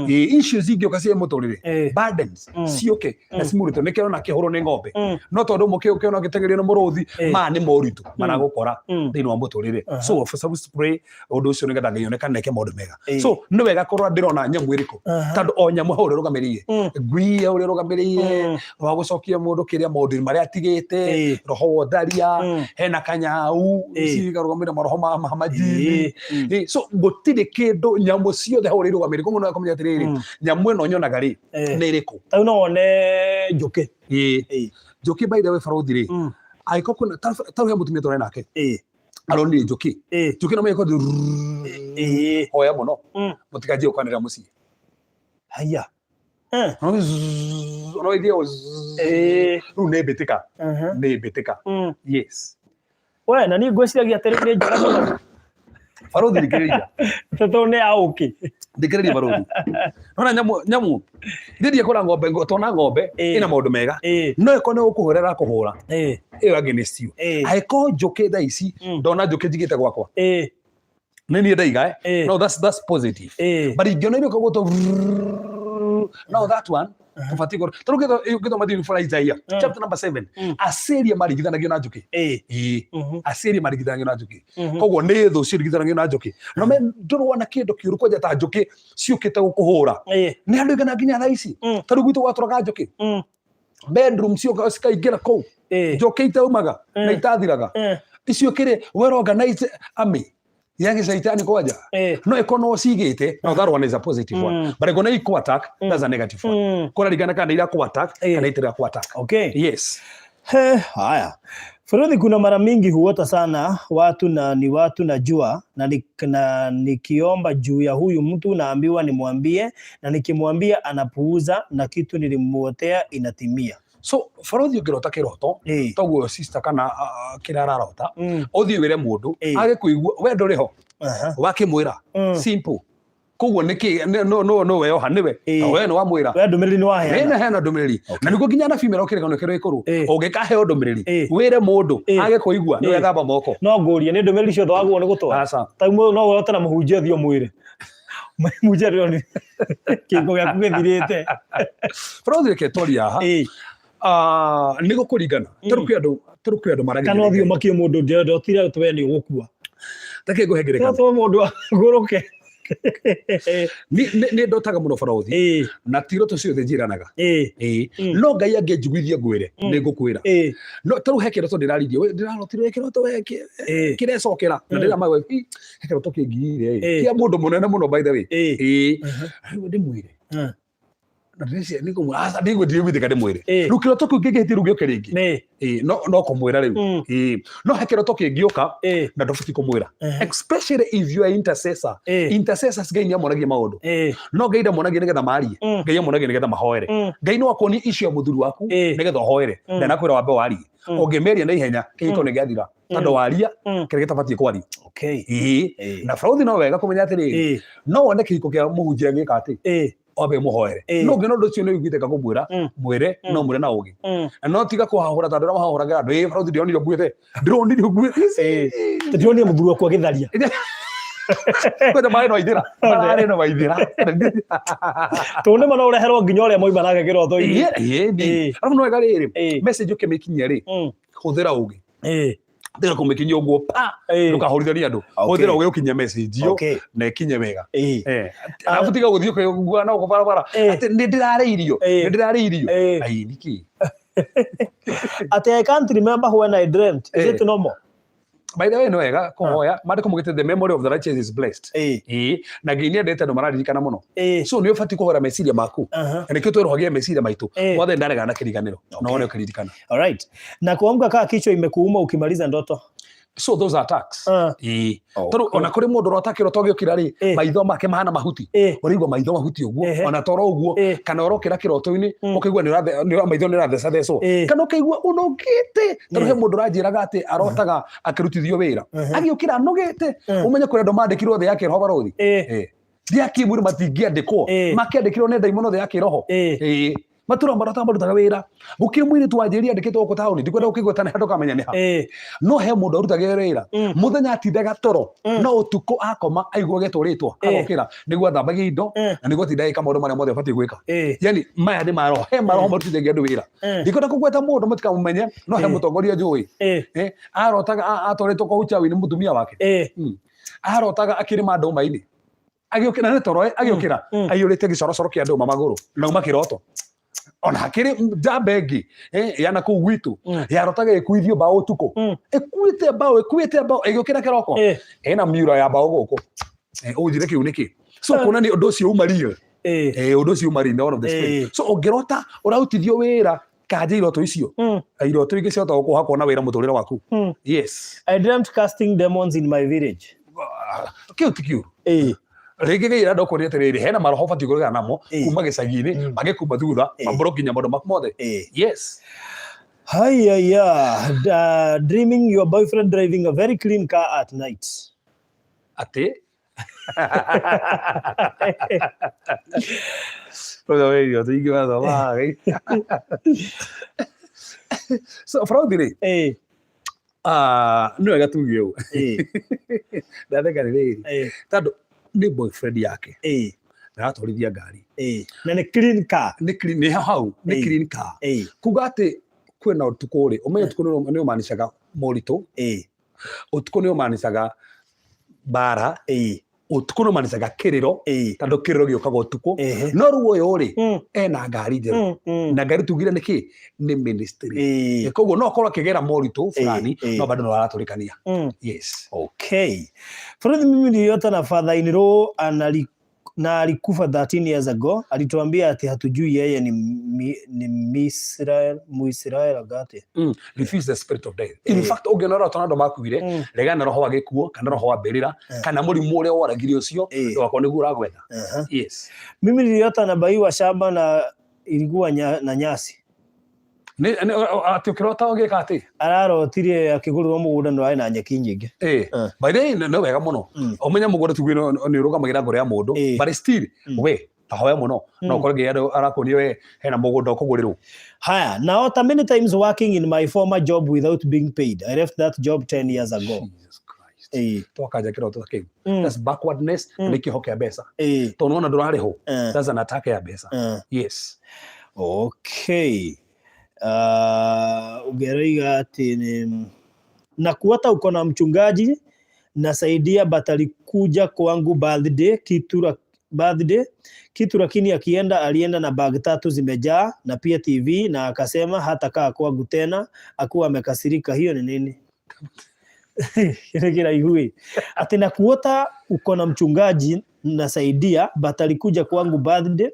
issues ingĩũka cia mũtũrĩre burdens ciũke na cimũritũ nĩkĩo na kĩhũrwo nĩ ng'ombe no tondũ mũkĩona gĩteng'erio nĩ mũrũthi ma nĩ moritũ maragũkora thĩinĩ wa mũtũrĩre. So for supposed to pray ũndũ ũcio nĩgetha Ngai onekane neke maũndũ mega. So nĩ wega korwo ndĩrona nyamũ ĩrĩkũ tondũ o nyamũ hau ũrĩa rũgamĩrĩire ngui ũrĩa rũgamĩrĩire wa gũcokia mũndũ kĩrĩa maũndũ marĩa atigĩte roho wa tharia hena kanyau ciga rũgamĩrĩire maroho ma majini. So gũtirĩ kĩndũ nyamũ ciothe hau ũrĩa rũgamĩrĩire koguo no kũmenya atĩrĩrĩ nyamũ ĩno nyonaga rĩ nĩ ĩrĩkũ. Tau no wone njũkĩ. Njũkĩ by the way Farodhi rĩ aiko kuna tau he mũtumia tũrĩ nake aroni njũkĩ no meko hoya mũno mũtikanjie gũkwanĩra mũciĩ. Haya no idea rĩu nĩ mbĩtĩka. Yes. We na niĩ ngwĩciragia atĩrĩ nĩ njega mũno Farodhi thikĩrĩria tondũ nĩ aũkĩ thikĩrĩria Farodhi nona nyamũ ndĩrie kũra ng'ombe tona ng'ombe ĩna maũndũ mega no ĩko nĩ gũkũhũrĩra kũhũra ĩyo against you. Aĩko njũkĩ thaa ici ndona njũkĩ njigĩte gwakwa nĩ niĩ ndaiga no that's positive but ingĩona irio kagũtũ no that one tubati ko taruke ukito mathi for Isaiah chapter number 7 Asiria marigithanagio na njuki Asiria marigithanagio na njuki koguo ni thu cirigithanagio na njuki no me ndurona kindu kiuru koja ta njuki ciukite gukuhura ni andu igana nginya thaa ici taru gwitu gwaturaga njuki bedroom cio cikaingira kou njuki itaumaga na itathiraga icio kiri well organized army yagi saitani koja no ekono cigite no that one is a positive one but ekono iko attack that's a negative one kora ligana kana ila ku attack kana itira ku attack okay yes haya Faradhi, kuna mara mingi huota sana watu na ni watu najua na nikiomba juu ya huyu mtu naambiwa nimwambie na nikimwambia anapuuza na kitu nilimuotea inatimia. So Faradhi ukirota kiroto toguo sister kana kirararota othi wire mundu age kuigua we nduriho wakimwira simple koguo niki no we oha niwe we no wamwira we ndumiriri ni waheana hena ndumiriri na niguo nginya na female okirigano kiro ikuru ungikahe ndumiriri wire mundu age kuigua ni wethamba moko no ngurie ni ndumiriri cio thwaguo ni gutwa taumo no wote na muhunjia thio mwire muhunjia ni kingo gya kugithirite Faradhi ke toria ha nigo kuringana taruki andu maragithira kana thio makio mundu ndotira twe ni ugukua take guhengereka to mundu guruke ni ndotaga muno Faradhi na tiroto ciothe njiranaga no Ngai angĩnjiguithia ngwĩre nĩ ngũkwĩra no taru he kĩroto ndĩraririe we ndĩrarotirwo kĩroto we kĩrecokera na ndĩramawe he kĩroto kĩngire kĩa mũndũ mũnene mũno by the way ndĩmwĩre na ndĩreciria nĩ kũmwĩra ndigũ ndirĩmithĩka ndĩmwĩre rĩu kĩroto kĩu kĩngĩhĩtie rĩu gĩũke rĩngĩ no kũmwĩra rĩu no he kĩroto kĩngĩũka na ndũbatiĩ kũmwĩra especially if you are intercessor intercessors Ngai nĩamonagia maũndũ no Ngai ndamonagia nĩgetha marie Ngai amonagia nĩgetha mahoere Ngai no akuonia icio mũthuri waku nĩgetha ũhoere ndanakwĩra wambe warie ũngĩmeria na ihenya kĩhiko nĩ gĩathira tondũ waria kĩrĩa gĩtabatiĩ kwaria na Faradhi no wega kũmenya atĩrĩrĩ no wone kĩhiko kĩa mũhunjia gĩka atĩ obe muhoere no ngeno ndo cio no igwiteka kumwira mwire no mwire na ugi no tiga kuhahura tandura mahahuragira andu Faradhi ndionire ngwite ndionire muthuri wakwa githaria kwenda mai no idira no maidira tone mana ureherwo nginya uria moima nake kiroto-ini arabu no wega riri message ukimekinyia ri huthira ugi ndira kumekinyia uguo pa ndukahurithania andu huthira ugi ukinyia message yo na ikinye wega arabu tiga guthio kugua na uko barabara ati ndirare irio ai niki ati I can't remember when I dreamt is it normal by the way no wega kuhoya mandiko mugite the memory of the righteous is blessed na Ngai ni endete no mararirikana muno so ni ubati kuhora meciria maku nikio twĩrohagia meciria maitu wothe ndarega na kiriganiro no wone ukiririkana all right na kuamka kaa kichwa imekuuma ukimaliza ndoto so those attacks toro ona kuri mundu rotakiro togio kirari maitho make mahana mahuti urigwa maitho mahuti uguo ona toro uguo kana orokira kiroto-ini ukigwa ni maitho ni ratheca theco kana ukigwa unogite toro he mundu ranjiraga ati arotaga akirutithio wira agiukira nogite umenye kuri ndo mandikirwo the yake roho Faradhi dia kiburi matingiandikwo makiandikirwo nenda imono the yake roho matura marata marutaga wira gukire mwiri twanjiria ndikitwo ko tauni ndikwenda ukigwetana hando kamenya ni ha no he mundu arutaga wira muthenya atindaga toro no utuko akoma aigwo getũrĩtwo agokira niguo thambagia indo na niguo tindaga maundu maria mothe bati gwika yani maya ni maroho he maroho marutithagia andu wira ndikwenda kugweta mundu mutikamumenye no he mutongoria njui arotaga atũrĩtwo ko uchawi ni mutumia wake arotaga akirima ndũma-ini agiukira ni toro agiukira aiyũrĩte gicorocoro kia ndũma maguru na uma kiroto ona hakiri jambengi yana ku gwitu yarotaga ikuithio bao tuko ekuite bao egiukira kiroko ena miura ya bao goko ujire kiu niki so kuna ni undu cio umario undu cio umari in the one of the spirit so ongirota urautithio wira kaje iroto icio iroto ingi ciota gukuhakwo na wira muturire waku yes I dreamt casting demons in my village kiu rege gira ndoko ni atiriri hena maroho bati kuruga namo kuma gicagi-ini magikuma thutha mamboro kinya maundu maku mothe yes dreaming your boyfriend driving a very clean car at night ate pero yo te digo nada más so Faradhi no wega tugio ndatheka riri tando ni boyfriend yake na atwarithia ngari na nĩ clean car nĩ hau nĩ clean car kuga atĩ kwĩna ũtukũ rĩ ũmenye ũtukũ nĩ ũmaanishaga moritũ ũtukũ nĩ ũmaanishaga bara ũtukũ nĩ ũmaanishaga kĩrĩro tondũ kĩrĩro gĩũkaga ũtukũ no rĩu ũyũ rĩ ena ngari njerũ na ngari tugire nĩkĩ nĩ ministry koguo no akorwo akĩgera moritũ fulani no bado no aratũrĩkania yes Borithi mimi niliota na Father Inro na alikufa 13 years ago. Alituambia ati hatujui yeye ni Muisrael agate. Refuse the spirit of death. In fact, ogenora tonado makuire, regana roho wa gikuo, kana roho wa berira, kana mũrimũ ũrĩa woragirio ũcio, wako nĩguo ũragwetha. Yes. Mimi niliota na bai wa shamba na ilikuwa na nyasi. Ati ukirota ũgĩka atĩ? Ararotire akĩgũrĩrwo mũgũnda no arĩ na nyeki nyingĩ. By the way, no wega mũno. Ũmenye mũgũnda tuge nĩ ũrũgamagĩra ngoro ya mũndũ, but still we tahoya mũno no ũkorage andũ arakuonia we hena mũgũnda ũkũgũrĩrwo. Haya, now many times working in my former job without being paid. I left that job 10 years ago. Jesus Christ. Twakaja kĩroto kĩu. That's backwardness na kĩho kĩa mbeca. Tondũ ona ndũrarĩho. That's an attack ya mbeca. Yes. Okay. Ugereiga ati na kuota uko na mchungaji nasaidia but alikuja kwangu birthday kitu lakini alienda na bag 3 zimejaa na pia TV na akasema hata kaa kwangu tena akuwa amekasirika. Hiyo ni nini? Kile ihui ati na kuota uko na mchungaji nasaidia but alikuja kwangu birthday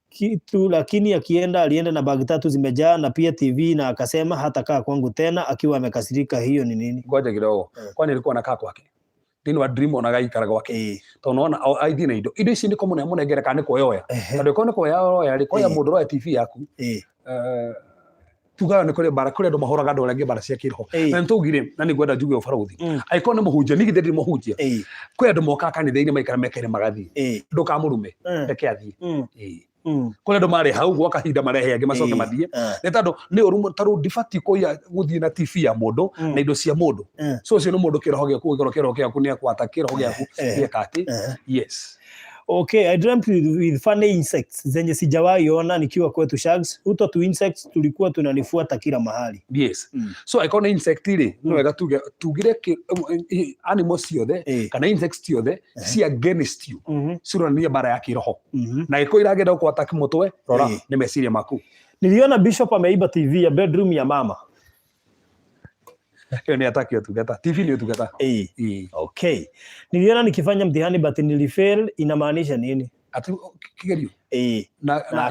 kitu lakini alienda na bag 3 zimejaa na pia TV na akasema hata kaa kwangu tena akiwa amekasirika. Hiyo ni nini? Ngoja kidogo. Kwani alikuwa anakaa kwake? Dini wa dream onaga ikaraga gwake. Tunaona ID na indo ici ndiko mũno ngere kana kuoya. Tondũ ko nĩ kuoya rĩ koya mũndũ wa TV yaku. Tugayo nĩ kũrĩ bara kũrĩ andũ mahoraga andũ arĩa angĩ bara cia kĩroho. Na nĩtũgire na nĩ ngwenda njuge ũbarothi. Aiko nĩ mũhunjia nĩ githĩ mũhunjia. Kwĩ andũ moka kanitha-inĩ maikara mekere magathiĩ. Ndũkamũrume reke athiĩ. Kũrĩ andũ marĩ hau gwa kahinda marehe angĩ macoke mathiĩ. Nĩ tondũ nĩ ũrumu tarũ ndibati kũya gũthiĩ na TV ya mũndũ na indo cia mũndũ. So ũcio nĩ mũndũ kĩroho gĩaku kĩroho gĩaku nĩ akwata kĩroho gĩaku gĩeka atĩ. Yes. Okay, I dreamt with funny insects zenye sijawahi ona nikiwa kwetu Shags. Huto tu insects tulikuwa tunanifuata kila mahali. Yes. So icona insect ile no wega tugire animals ciothe kana insects ciothe si against you. Sura ni bara ya kiroho. Na iko iragenda kwa attack mutwe rora ni meciria maku. Niliona bishop ameiba TV ya bedroom ya mama. Hiyo ni attack yetu gata. TV ni tugata. Okay. Niliona nikifanya mtihani but nilifail, inamaanisha nini? Ati kigerio. Na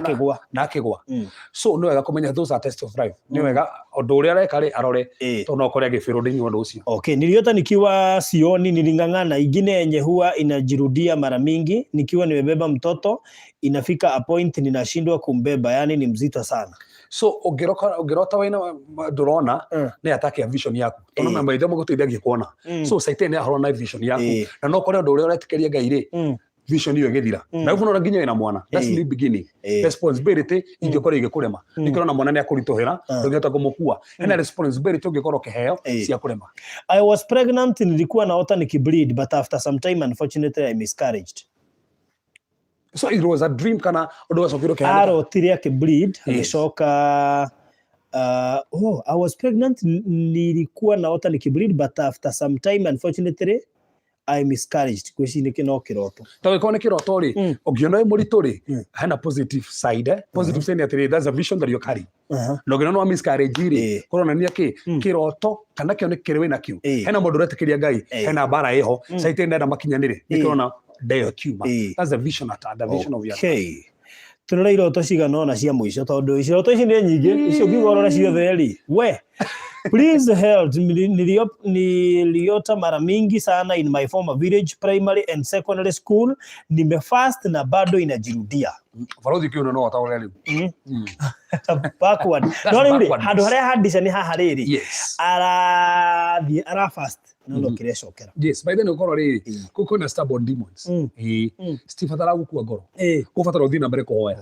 akigwa. So no wega kumenya those are test of life. Ni wega ũndũ ũrĩa areka rĩ arore tondũ ũkorĩa gĩbĩrũ ndĩnyua ũndũ ũcio. Okay, niliota nikiwa Sioni niling'ang'ana ingine yenye huwa inajirudia mara mingi nikiwa nimebeba mtoto inafika a point ninashindwa kumbeba, yani ni mzito sana. So ũngĩrota wĩna ndũrona nĩ attack ya vision yaku. Tondũ maitho magũteithagia kuona. So Satan nĩ ahorona vision yaku. Na no kũrĩ ũndũ ũrĩa ũretĩkĩria Ngai rĩ vision hiyo igethira. Na hivyo nginya ina mwana. That's the beginning. Responsibility ingĩkorwo igĩkũrema. Nĩkĩrona mwana nĩ akũritũhĩra ndũngĩhota kũmũkua. Ena responsibility ũngĩkorwo kĩheo cia kũrema. I was pregnant, nilikuwa naota nikibleed but after some time unfortunately I miscarried. So it was a dream kana ũndũ wacokire ũkĩhana. Arotire akibleed agĩcoka I was pregnant, nilikuwa naota nikibleed but after some time unfortunately I miscarried. Kwĩci nĩ kĩno kĩroto. Tondũ ĩkorwo nĩ kĩroto rĩ ũngĩona mũritũ rĩ hena positive side. Positive side atĩ that's a vision that you carry. Na ũngĩona no miscarriage rĩ kũronania kĩroto kana kĩo nĩ kĩrĩ wĩna kĩo. Hena mũndũ ũretĩkĩria Ngai, hena bara ĩho, Satan ndenda makinyanĩre. Nĩkĩrona Deo Kuma. That's the vision the vision of your life. Okay. Tũrora iroto cigana ona cia mũico tondũ iroto ici nĩ nyingĩ. Icio ngĩgorora ciothe rĩ. We. Please help. Niliota mara mingi sana in my former village primary and secondary school. Nimefast na bado inajirudia. Farozi kiuno no wataola rĩu. Backward. No rĩu handũ harĩa hadica nĩ haha rĩrĩ. Yes. Ara fast. No kirecokera. Yes, by then ũkorwo rĩrĩ kuko na stubborn demons. Stifatara gũkua ngoro. Kũbatara ũthiĩ na mbere kũhoya.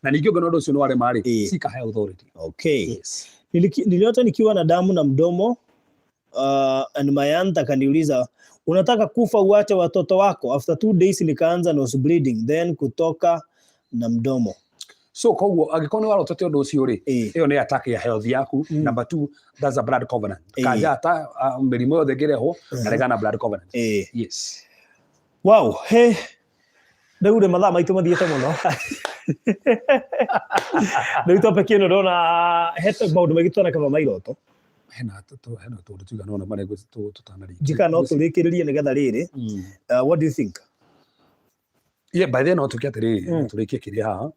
Na ningĩ ũngĩona ũndũ ũcio nĩ warema rĩ seek a higher authority. Okay. Yes. Niliota nikiwa na damu na mdomo and my aunt akaniuliza unataka kufa uache watoto wako. After 2 days nikaanza nose bleeding, then kutoka na mdomo. So koguo agikoni waro tote undu ucio ri iyo ni attack ya health yaku. Number 2, that's a blood covenant. Kaja ata mirimo yothe ngireho na regana blood covenant. Yes. Wow, hey. Ndaude mathaa maitu mathiete muno. Nĩ topic ĩno ndona hete maũndũ magĩtwana kama mairoto. Hena tũndũ tũigana ona marĩa tũtanarĩkia. Njika no tũrĩkĩrĩrie nĩgetha rĩrĩ. What do you think? Yeah, by then no tũkia atĩrĩrĩ tũrĩkie kĩrĩa haha.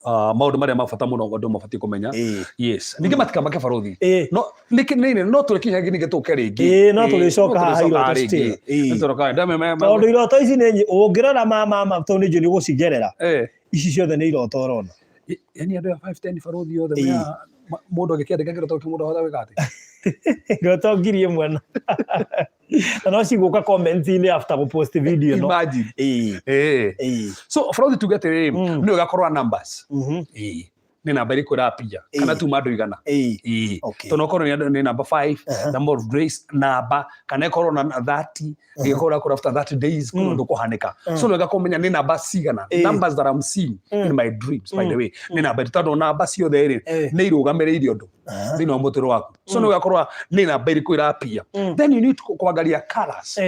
Maũndũ marĩa mabata mũno andũ mabatie kũmenya. Yes. Ningĩ matikambake barothi. No no tũrĩkie ningĩ tũke rĩngĩ. No tũrĩcoka haha iroto still. Nĩtũroka ndame tondũ iroto ici nĩ ũngĩrora mama tondũ nĩ gũcigerera. Ici ciothe nĩ iroto ũrona. Yani andũ 5-10 barothi yothe maya mũndũ agĩkĩandĩka kĩroto kĩu mũndũ ahota gwĩka atĩ. Iroto ngiri ĩmwe na no cigũka comment-inĩ after gũpost video no. Imagine. So barothi tuge atĩrĩ nĩ ũgakorwo numbers. Ni namba ĩrĩkũ ĩrapia kana tu andũ igana. Tondũ okorwo nĩ number 5, number of grace namba kana ĩkorwo na 30 ĩkorwo after 30 days kuna ndũkũhanĩka. So nĩ ũgakomenya nĩ namba cigana. Numbers that I'm seeing in my dreams, by the way. Nĩ namba tondũ namba ciothe rĩ nĩ irũgamĩrĩire ũndũ thĩinĩ wa mũtũrĩre waku. So nĩ ũgakorwo nĩ namba ĩrĩkũ ĩrapia. Then you need to kuangalia colors.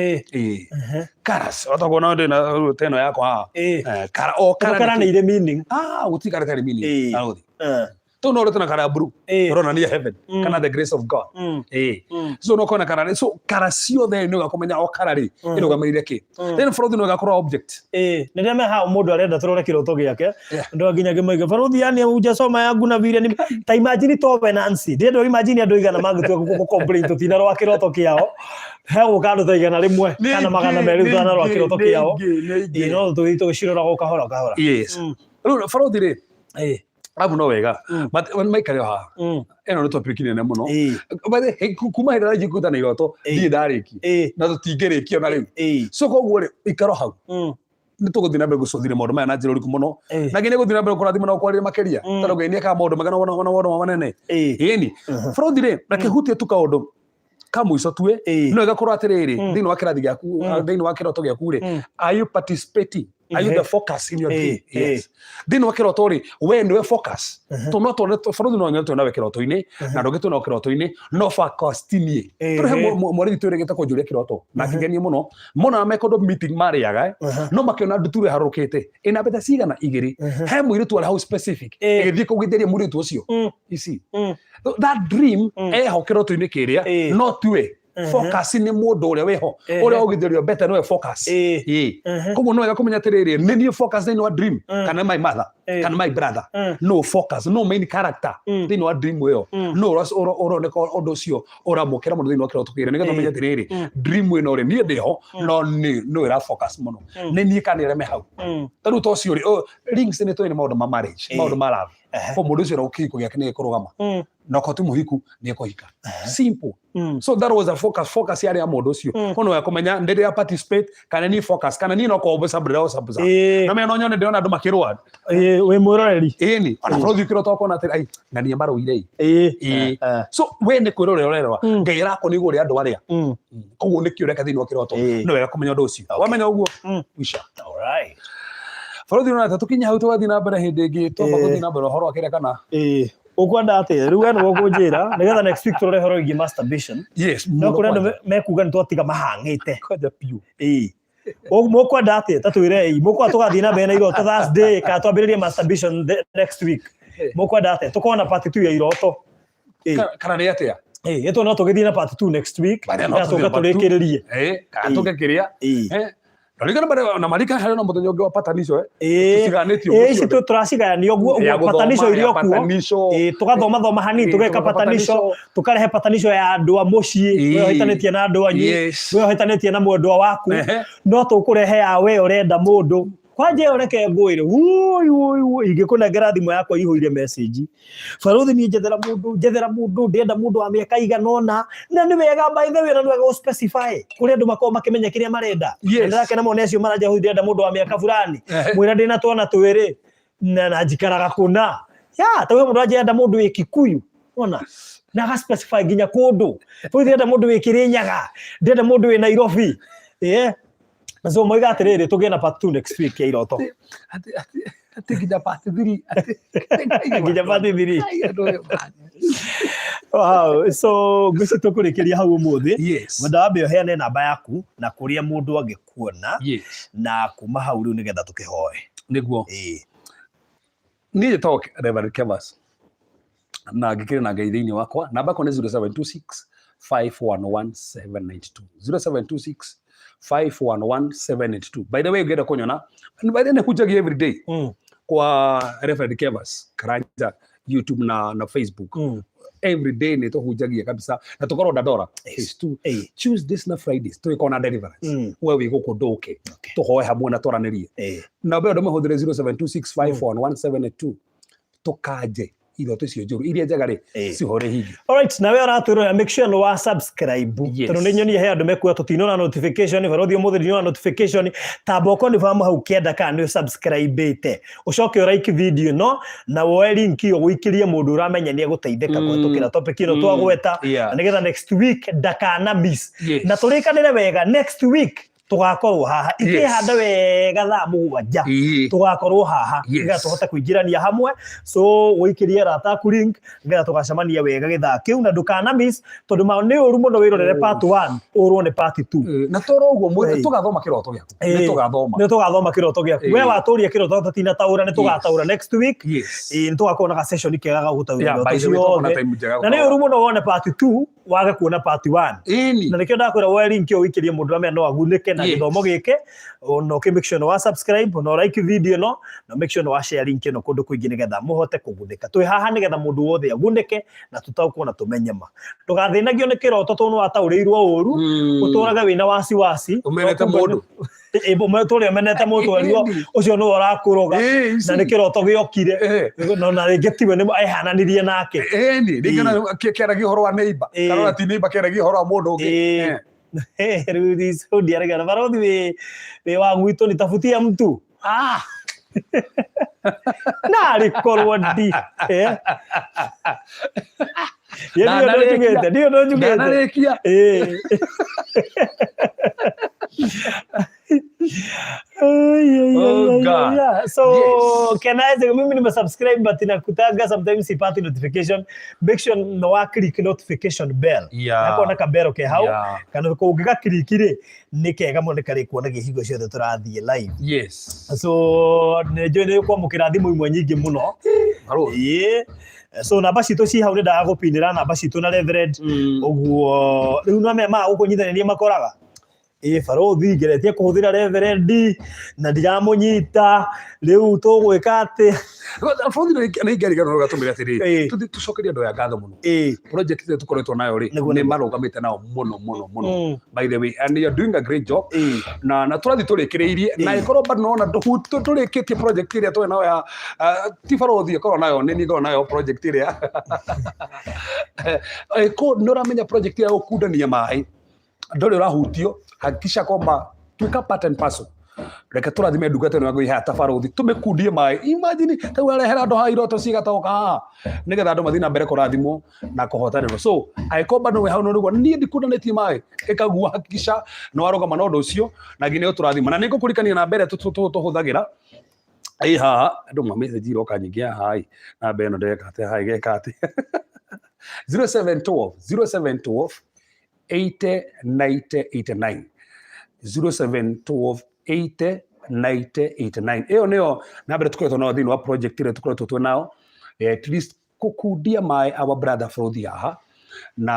Colors. Watakuona ndĩ teno yako haha. Color nĩ ire meaning. Gũtikara tari meaning. To no retana kara blue rona ni heaven kana the grace of God. So no kona kara so kara ciothe nĩ ũgakomenya o kara rĩ ĩrũgamĩrĩire kĩ. Then barothi nĩ ũgakorwo object. Nĩ me ha mũndũ arenda tũrore kĩroto gĩake ndo nginya ngĩmoiga barothi yani hujasoma yangu na vile ni ta imagine to Nancy ndio imagine andũ igana magĩtua gũkũ complain tũtina rwa kĩroto kĩao he gũkandũ ta igana rĩmwe kana magana merĩ tũtina rwa kĩroto kĩao no tũgĩcirora o kahora kahora. Yes. Rĩu barothi rĩ abu no wega maikare haha eno nĩ topic nene mũno kuma hĩndĩ ĩrĩa njikutana iroto thiĩ ndarĩki na tũtingĩrĩkia ona rĩu. So koguo rĩ ikaro hau nĩ tũgũthiĩ na mbere gũcũthĩra maũndũ maya na njĩra ũrĩkũ mũno na nginya gũthiĩ na mbere kũrathima na kwarĩria makĩria tondũ Ngai nĩekaga maũndũ magana maũndũ manene. Ĩni barothi rĩ reke hutie tu kaũndũ ka mũico tuĩ no ĩgakorwo atĩrĩrĩ thĩinĩ wa kĩrathi gĩaku thĩinĩ wa kĩroto gĩaku rĩ are you participating? Are you the focus in your dream? Yes. Thĩinĩ wa kĩroto rĩ we nĩwe focus. Barothi no nyone tuona we kĩroto-inĩ na ndũngĩ tuona kĩroto-inĩ no focus-tinie. Tũrehe mwarĩthi twĩre gĩtako njũria kĩroto na kĩgenie mũno na mekondwo meeting marĩaga no makĩona nduture harũkĩte ĩna mbeta cigana igĩrĩ he mũirĩtu arĩ hau specific ĩgĩthiĩ kũgĩtheria mũirĩtu ũcio. That dream eho kĩroto-inĩ kĩrĩa no tiwe focus ni mũndũ ũrĩa weho ũrĩa ũgĩtherio better no focus. Koguo no wega kũmenya atĩrĩrĩ nĩ niĩ focus thĩinĩ wa dream kana my mother kana my brother no focus no main character thĩinĩ wa dream ĩyo no ũroneka ũndũ ũcio ũramũkĩra mũndũ thĩinĩ wa kĩroto kĩrĩa nĩgetha ũmenye atĩrĩrĩ dream ĩno rĩ niĩ ndĩho no no ĩra focus mũno nĩ niĩ kana ĩreme hau. Tarĩu ta ũcio rĩ rings nĩ tũĩ nĩ maũndũ ma marriage maũndũ ma love kwa mũndũ ũcio ũkĩhiko gĩake nĩ gĩkũrũgama na koti mũhiku nĩ ekũhika simple. So that was a focus yari ya mũndũ ũcio kono ya kũmenya ndĩrĩa participate kana ni focus kana ni no kũobosa brother sabuza na mimi no nyone ndĩona andũ makĩrũa we mwĩroreri ni ana barothi kĩroto kona atĩ ai ngania maroire so we nĩ kwĩrorera ũrerwa Ngai rako nĩ igũrĩ andũ arĩa koguo nĩ kĩũreka thĩinĩ wa kĩroto no wega kũmenya ũndũ ũcio wamenya ũguo wisha. Alright barothi no tũkinya hau tũgathiĩ na mbere hĩndĩ ĩngĩ tũba gũthiĩ na mbere ũhoro wa kĩrĩa kana ukwenda atĩ rĩu we nĩguo ũkũnjĩra nĩgetha next week tũrore ũhoro wĩgiĩ masturbation. Yes no kũrĩ andũ mekuga nĩ twatiga mahang'ĩte kwanja piũ mũkwenda atĩ ta twĩre mũkwenda tũgathiĩ na mbere na iroto Thursday kana twambĩrĩrie masturbation next week mũkwenda atĩ tũkorwo na part 2 ya iroto kana nĩ atĩa ĩtũ no tũgĩthiĩ na part 2 next week na tũke tũrĩkĩrĩrie kana tũgĩkĩria Ndigana bare na marika hari na mũthenya ũngĩ wa patanisho tusiganĩtio ici tũracigania ũguo patanisho irio kuo tũgathoma hanini tũgeka patanisho tũkarehe patanisho ya andũ a mũciĩ we ũhitanĩtie na andũ anyu we ũhitanĩtie na mwendwa waku no tũkũrehe ya we ũrenda mũndũ kwanje ũreke ngũĩre ingĩkũnengera thimũ yakwa ihũire message barothi niĩ njethera mũndũ ndĩenda mũndũ wa mĩaka igana ũna na nĩ wega by the way na nĩ wega gũ specify kũrĩa andũ makorwo makĩmenya kĩrĩa marenda ndĩrakena mũno acio maranja hau ndĩenda mũndũ wa mĩaka fulani mwĩra ndĩna twana twĩrĩ na njikaraga kũna ya tawe mũndũ anjenda mũndũ wĩ Kikuyu ona na ga specify nginya kundu tå ndä må ndå wä kä rä nyaga ndä må ndå wä Nairobi so moiga atä rä rä tå gä na part 2 next week ya iroto ati nginya part 3 nginya part 3 wow so ngwĩci tũkũrĩkĩria hau ũmũthĩ mwenda wambe ũheane namba yaku na kũrĩa mũndũ angĩkuona na kuma hau rĩu nĩgetha tũkĩhoe nĩguo niĩ njĩtagwo Reverend Kevas na ngĩkĩrĩ na Ngai thĩinĩ wakwa namba yakwa nĩ 0726 511 792 0726 511 782 by the way ũngĩenda kũnyona by the way nĩhunjagia every day kwa Reverend Kevas Karanja YouTube na Facebook every day nä tå hunjagia kabisa na tå korwo ndandora Tuesdays na Fridays tå ĩkorwo na deliverance we wĩ gũkũ ndũke tå hoe hamwe na twaranĩrie na mbeo ndå mahũthĩre 0726511782 tå kanje iroto icio njũru iria njega rĩ cihore hingi. Alright, na wewe ũratwĩrora make sure wa subscribe tondũ nĩ nyonie he andũ mekuoya tũtinona notification barothi ũmũthĩ ndinona notification tamboko nĩ famu hau kenda kana nĩ subscribe-ĩte ũcoke like video no na woe link iyo ũikirie mũndũ ũramenya nĩ egũteithĩka kũhĩtũkĩra topic ĩno twagweta na nĩgetha next week ndakana miss na tũrĩkanĩre wega next week tugakorwo haha ikihanda wega thaa mũgwanja tugakorwo haha nĩgetha tũhote kũingĩrania hamwe so ũikirie rata ku link nĩgetha tũgacemania wega gĩthaa kĩu na ndũkana miss tondũ ma nĩ ũru mũno wĩrorere part 1 ũrwo nĩ part 2 na toro ũguo tũgathoma kĩroto gĩaku nĩ tũgathoma kĩroto gĩaku we watũria kĩroto tũtinataũra nĩ tũgataũra next week nĩ tũgakorwo na session kĩega gũtaũra iroto ciothe na nĩ ũru mũno wone part 2 wage kuona part 1 na nĩkĩo ndakwĩra woe link iyo ũikirie mũndũ ũramenya no agunĩke na gĩthomo gĩkĩ no make sure wa subscribe no like video no make sure wa share link ĩno kũndũ kũingĩ nĩgetha mũhote kũgunĩka twĩ haha nĩgetha mũndũ wothe agunĩke na tũtaũkwo na tũmenye ma ndũgathĩnagio nĩ kĩroto tondũ wataũrĩirwo ũru ũtũraga wĩna wasiwasi ũmenete mũndũ tũrĩa ũmenete mũtwario ũcio nĩwe ũrakũroga na nĩ kĩroto gĩokire na rĩngĩ tiwe nĩ ehananirie nake rĩngĩ kĩaragia ũhoro wa neighbor kana ti neighbor kĩaragia ũhoro wa mũndũ ũngĩ Rudi Saudi Arabia barothi we wa gwitũ nitafutia mtu na alikorwo ndi ndio narikia so can I say mimi nimesubscribe but nakutaga sometimes sipati notification make sure no wa click notification bell nako na kabero ke hau kana ko ugiga click ri nikega mũno kare kuona gihigo ciothe tũrathiĩ live so nĩ kwa mũkĩra thimũ imwe nyingĩ mũno so namba citũ ci hau nĩ ndagũpinĩra namba citũ na Reverend ũguo rĩu no mema gũkũnyitithania makoraga barothi ngeretie kũhũthĩra Reverend na ndiramũnyita rĩu tũgwĩka atĩ barothi nĩ ngerigano gatũmĩre atĩrĩ tũcokerie andũ ya ngatho mũno project ĩrĩa tũkoretwo nayo rĩ nĩ marũgamĩte nao mũno by the way and you are doing a great job na tũrathiĩ tũrĩkĩrĩirie na ĩkorwo bado naona tũrĩkĩtie project ĩrĩa twĩ nayo ya ti barothi ĩkorwo nayo nĩ niĩ ngorwo nayo project ĩrĩa nĩ ũramenya project ya gũkundania maĩ ndore ũrahutio hakikisha kwamba tuika part and parcel reke tũrathime ndungata ĩno ya gwĩha tabarothi tũmĩkundie maĩ imagine ta ũrehera andũ haha iroto cigatoka haha nĩgetha andũ mathiĩ na mbere kũrathimwo na kũhotanĩrwo so angĩkorwo bado wĩ hau nĩguo niĩ ndikundanĩtie maĩ ĩkaguo hakikisha nĩ warũgama na ũndũ ũcio na nginya tũrathima na nĩ ngũkũrikania na mbere tũhũthagĩra haha andũ ma message iroka nyingĩ haha na mbere ĩno ndĩreka atĩ haha igeka atĩ 0712 80 90 89 0712 80 90 89 ĩyo nĩyo namba tũkoretwo nayo thĩinĩ wa project ĩrĩa tũkoretwo twĩ nayo at least gũkundia maĩ our brother bũrũri haha na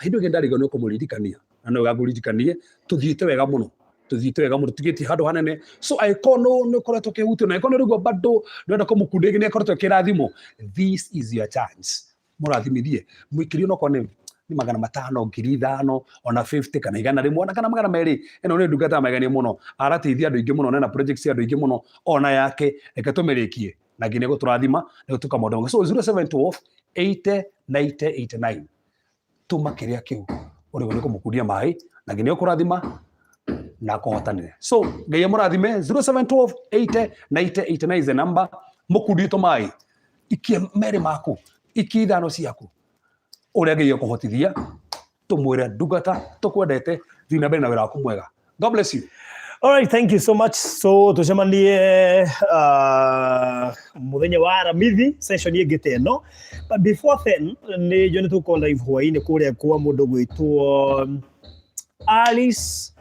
hĩndĩ ĩngĩ ndarigwo nĩ ũkũmũririkania na nĩ ũgakũririkanie tũthiĩte wega mũno tũtigĩtie handũ hanene so angĩkorwo nĩ ũkoretwo ũkĩhutio na angĩkorwo nĩ rĩu bado nĩwenda kũmũkundia nĩ akoretwo akĩrathimwo this is your chance mũrathimithie mũikĩrie onokorwo nĩ ni 500 5,000 ona 50 kana 100 ona kana 200 eno nĩ ndungata magania mũno arateithia andũ aingĩ mũno na projects cia andũ aingĩ mũno ona yake reke tũmĩrĩkie na nginya gũtũrathima nĩ gũtuka maũndũ so 0712 80 90 89 tuma kĩrĩa kĩu ũrĩ gũkũ mũkundia maĩ na nginya ũkũrathima na kũhotanĩra so ngai mũrathime 0712 80 90 89 is the number mũkunditwo maĩ ikie mere maku iki ithano ciaku uria ngiye kuhotithia tumwira ndungata tukwendete thina mbere na wira waku mwega. God bless you. All right, thank you so much. So tucemanie muthenya wa aramithi session ingite no, but before then ni jone tuko live hwaini kuria kwa mundu gwitwo Alice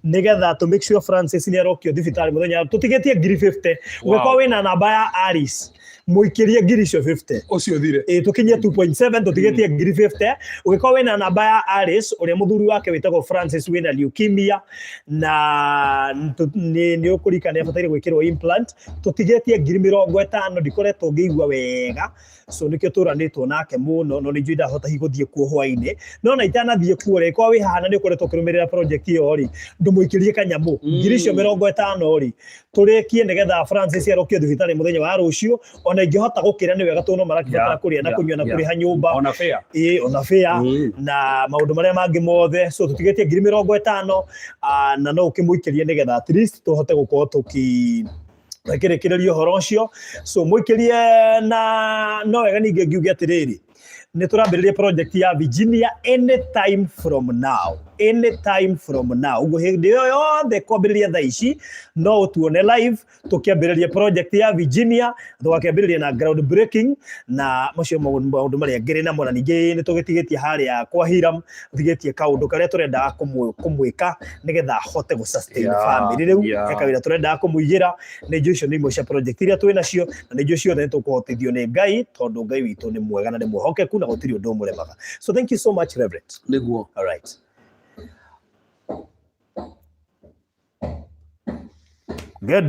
nigetha to make sure Francis ni arokio thibitari muthenya tutigetie 50. Ugekwa wina namba ya Alice muikirie ngiri cio 50 ucio thire tukinyia 2.7 tutigetie ngiri 50. Ugekwa wina namba ya Alice uria muthuri wake witagwo Francis wina leukemia na ni ukurikana abatire gwikirwo implant tutigetie ngiri 50 ndikoretwo ngiigua wega, so nikio turanitwo nake muno no ninjui ndahota higuthie kuo hwaini no na itanathie kuo ri kwa wi hana ni ukoretwo kirumirira project iyo ri ndumuikirie kanyamu ngiri cio 50 ri turikie nigetha Francis arokio thibitari muthenya wa rucio ona ingihota gukira ni wega tuno marakibatara kuria na kunywa na kuriha nyumba ona fair ona fair na maundu maria mangi mothe, so tutigetie ngiri 50 na no ukimuikirie nigetha at least tuhote gukorwo tukirekererio horo ucio, so muikirie na no wega ninge ngiuge atiriri ni turambiriria project ya Virginia anytime from now. Ugo hindi yothe kwambiriria thaa ici no tuone live tukiambiriria project ya Virginia tukiambiriria na ground breaking na macio maundu maria ngiri na mona ningi ni tugitigetie haria kwa Hiram tigetie kaundu karia turenda kumwika nigetha hote gu sustain family riu ekawira turenda kumuigira ni icio ni imwe cia project iria twina cio na ni icio ni tukuhotithio ni Ngai tondu Ngai witu ni mwega na ni mwihokeku na gutiri undu muremaga. So thank you so much Reverend. Niguo. All right. Good.